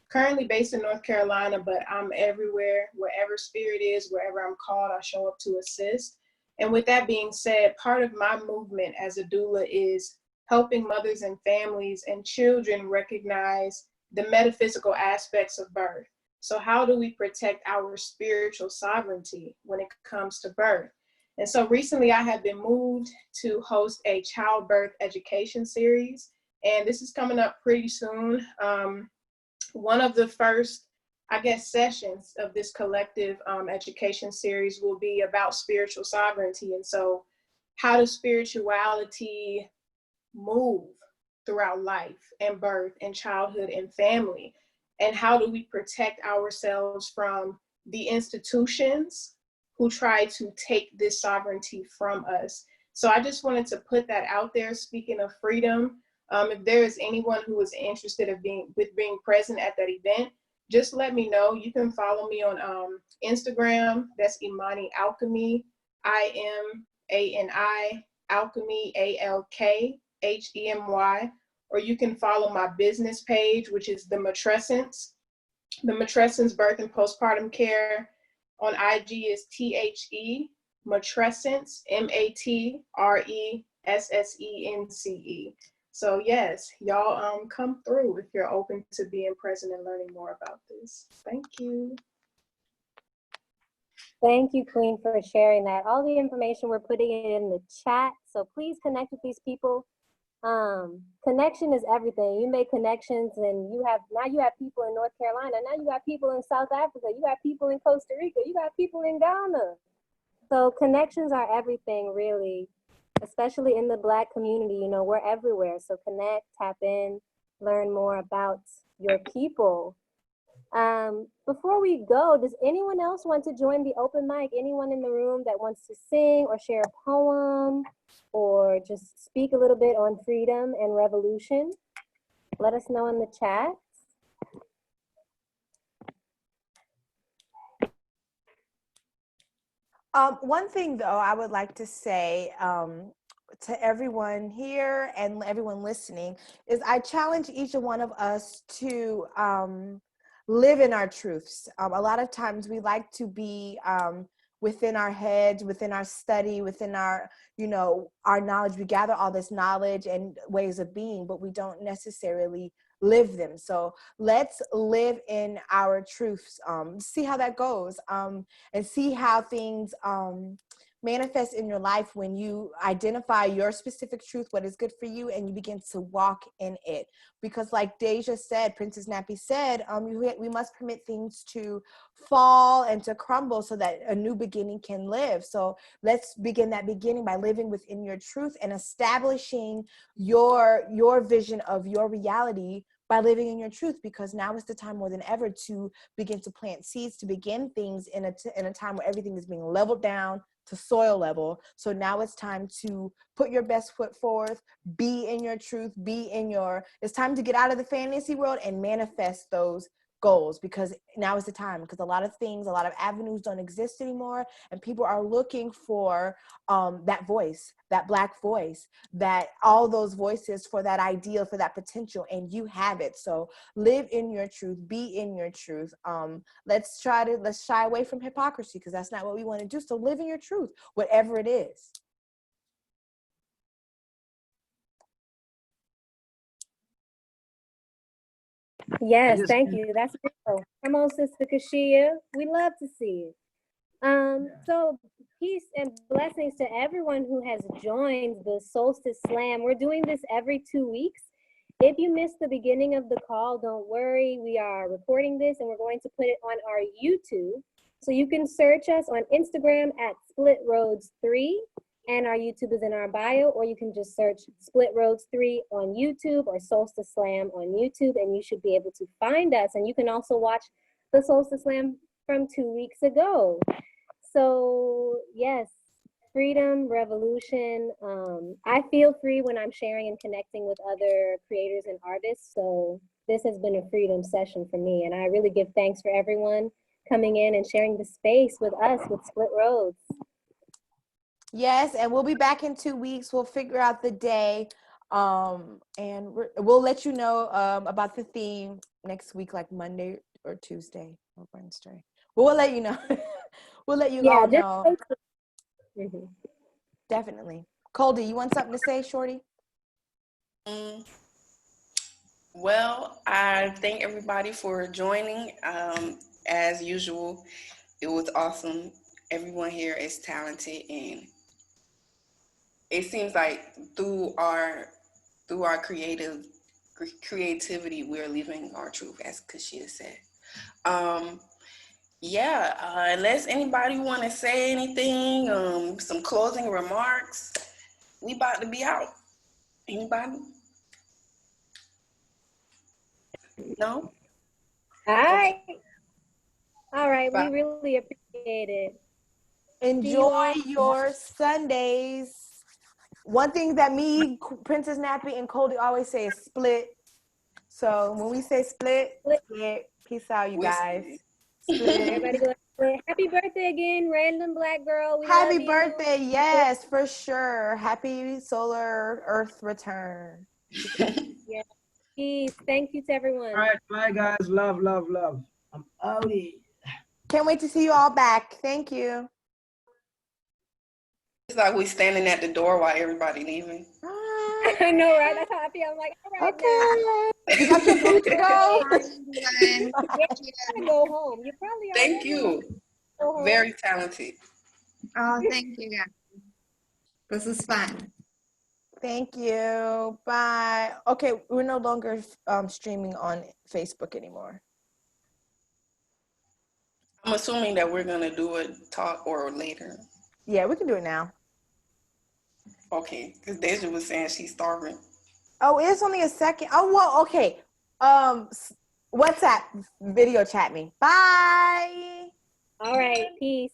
Speaker 13: Currently based in North Carolina, but I'm everywhere, wherever spirit is, wherever I'm called, I show up to assist. And with that being said, part of my movement as a doula is helping mothers and families and children recognize the metaphysical aspects of birth. So how do we protect our spiritual sovereignty when it comes to birth? And so recently I have been moved to host a childbirth education series, and this is coming up pretty soon. One of the first, I guess, sessions of this collective education series will be about spiritual sovereignty. And so how does spirituality move throughout life and birth and childhood and family? And how do we protect ourselves from the institutions who try to take this sovereignty from us? So I just wanted to put that out there. Speaking of freedom, if there is anyone who is interested in being present at that event, just let me know. You can follow me on Instagram. That's Imani Alchemy, IMANI Alchemy, ALKHEMY. Or you can follow my business page, which is the Matrescence Birth and Postpartum Care. On IG is THE Matrescence, MATRESSENCE. So yes, y'all come through if you're open to being present and learning more about this. Thank you.
Speaker 2: Thank you, Queen, for sharing that. All the information, we're putting it in the chat, so please connect with these people. Connection is everything. You make connections, and you have people in North Carolina, now you got people in South Africa, you got people in Costa Rica, you got people in Ghana. So connections are everything, really, especially in the Black community. You know, we're everywhere. So connect, tap in, learn more about your people. Before we go, does anyone else want to join the open mic? Anyone in the room that wants to sing or share a poem or just speak a little bit on freedom and revolution? Let us know in the chat.
Speaker 3: One thing, though, I would like to say to everyone here and everyone listening is I challenge each one of us to live in our truths. A lot of times we like to be within our heads, within our study, within our, our knowledge. We gather all this knowledge and ways of being, but we don't necessarily live them. So let's live in our truths, see how that goes, and see how things manifest in your life when you identify your specific truth, what is good for you, and you begin to walk in it. Because like Deja said, Princess Nappy said, we must permit things to fall and to crumble so that a new beginning can live. So let's begin that beginning by living within your truth and establishing your vision of your reality by living in your truth, because now is the time more than ever to begin to plant seeds, to begin things in a time where everything is being leveled down, to soil level. So now it's time to put your best foot forth, be in your truth, it's time to get out of the fantasy world and manifest those goals, because now is the time, because a lot of avenues don't exist anymore, and people are looking for that voice, that Black voice, that all those voices for that ideal, for that potential, and you have it. So live in your truth, be in your truth. Let's shy away from hypocrisy, because that's not what we want to do. So live in your truth, whatever it is.
Speaker 2: Yes, thank you. That's beautiful. Come on, Sister Kashia. We love to see it. So peace and blessings to everyone who has joined the Solstice Slam. We're doing this every 2 weeks. If you missed the beginning of the call, don't worry. We are recording this and we're going to put it on our YouTube. So you can search us on Instagram at Split Roads 3. And our YouTube is in our bio, or you can just search Split Roads 3 on YouTube or Solstice Slam on YouTube, and you should be able to find us. And you can also watch the Solstice Slam from 2 weeks ago. So yes, freedom, revolution. I feel free when I'm sharing and connecting with other creators and artists. So this has been a freedom session for me. And I really give thanks for everyone coming in and sharing the space with us with Split Roads.
Speaker 3: Yes, and we'll be back in 2 weeks. We'll figure out the day, and we'll let you know about the theme next week, like Monday or Tuesday or Wednesday. We'll let you know. We'll let you all know.
Speaker 2: Mm-hmm.
Speaker 3: Definitely. Coldy, you want something to say, Shorty?
Speaker 4: Well, I thank everybody for joining. As usual, it was awesome. Everyone here is talented, and it seems like through our creativity, we're living our truth, as Kashia said. Unless anybody want to say anything, some closing remarks, we about to be out. Anybody? No?
Speaker 2: All right. All right. We really appreciate it.
Speaker 3: Enjoy your Sundays. One thing that me, Princess Nappy, and Coldy always say is split. So when we say split. Peace out, you guys. Split.
Speaker 2: Everybody go split. Happy birthday again, random Black girl. We
Speaker 3: Happy
Speaker 2: love
Speaker 3: birthday,
Speaker 2: you.
Speaker 3: yes, for sure. Happy solar Earth return.
Speaker 2: Yeah. Peace. Thank you to everyone.
Speaker 5: All right, bye guys. Love, love, love. I'm outie.
Speaker 3: Can't wait to see you all back. Thank you.
Speaker 4: It's like we standing at the door while everybody leaving.
Speaker 2: I know, right? That's how I feel. I'm like, all right,
Speaker 3: okay. You got your food to go?
Speaker 2: Yeah, go home. You probably
Speaker 4: Thank you. Very talented.
Speaker 14: Oh, thank you, guys. This is fun.
Speaker 3: Thank you. Bye. Okay, we're no longer streaming on Facebook anymore.
Speaker 4: I'm assuming that we're gonna do a talk or later.
Speaker 3: Yeah, we can do it now.
Speaker 4: Okay, because Deja was saying she's starving.
Speaker 3: Oh, it's only a second. Oh, well, okay. WhatsApp video chat me. Bye.
Speaker 2: All right, peace.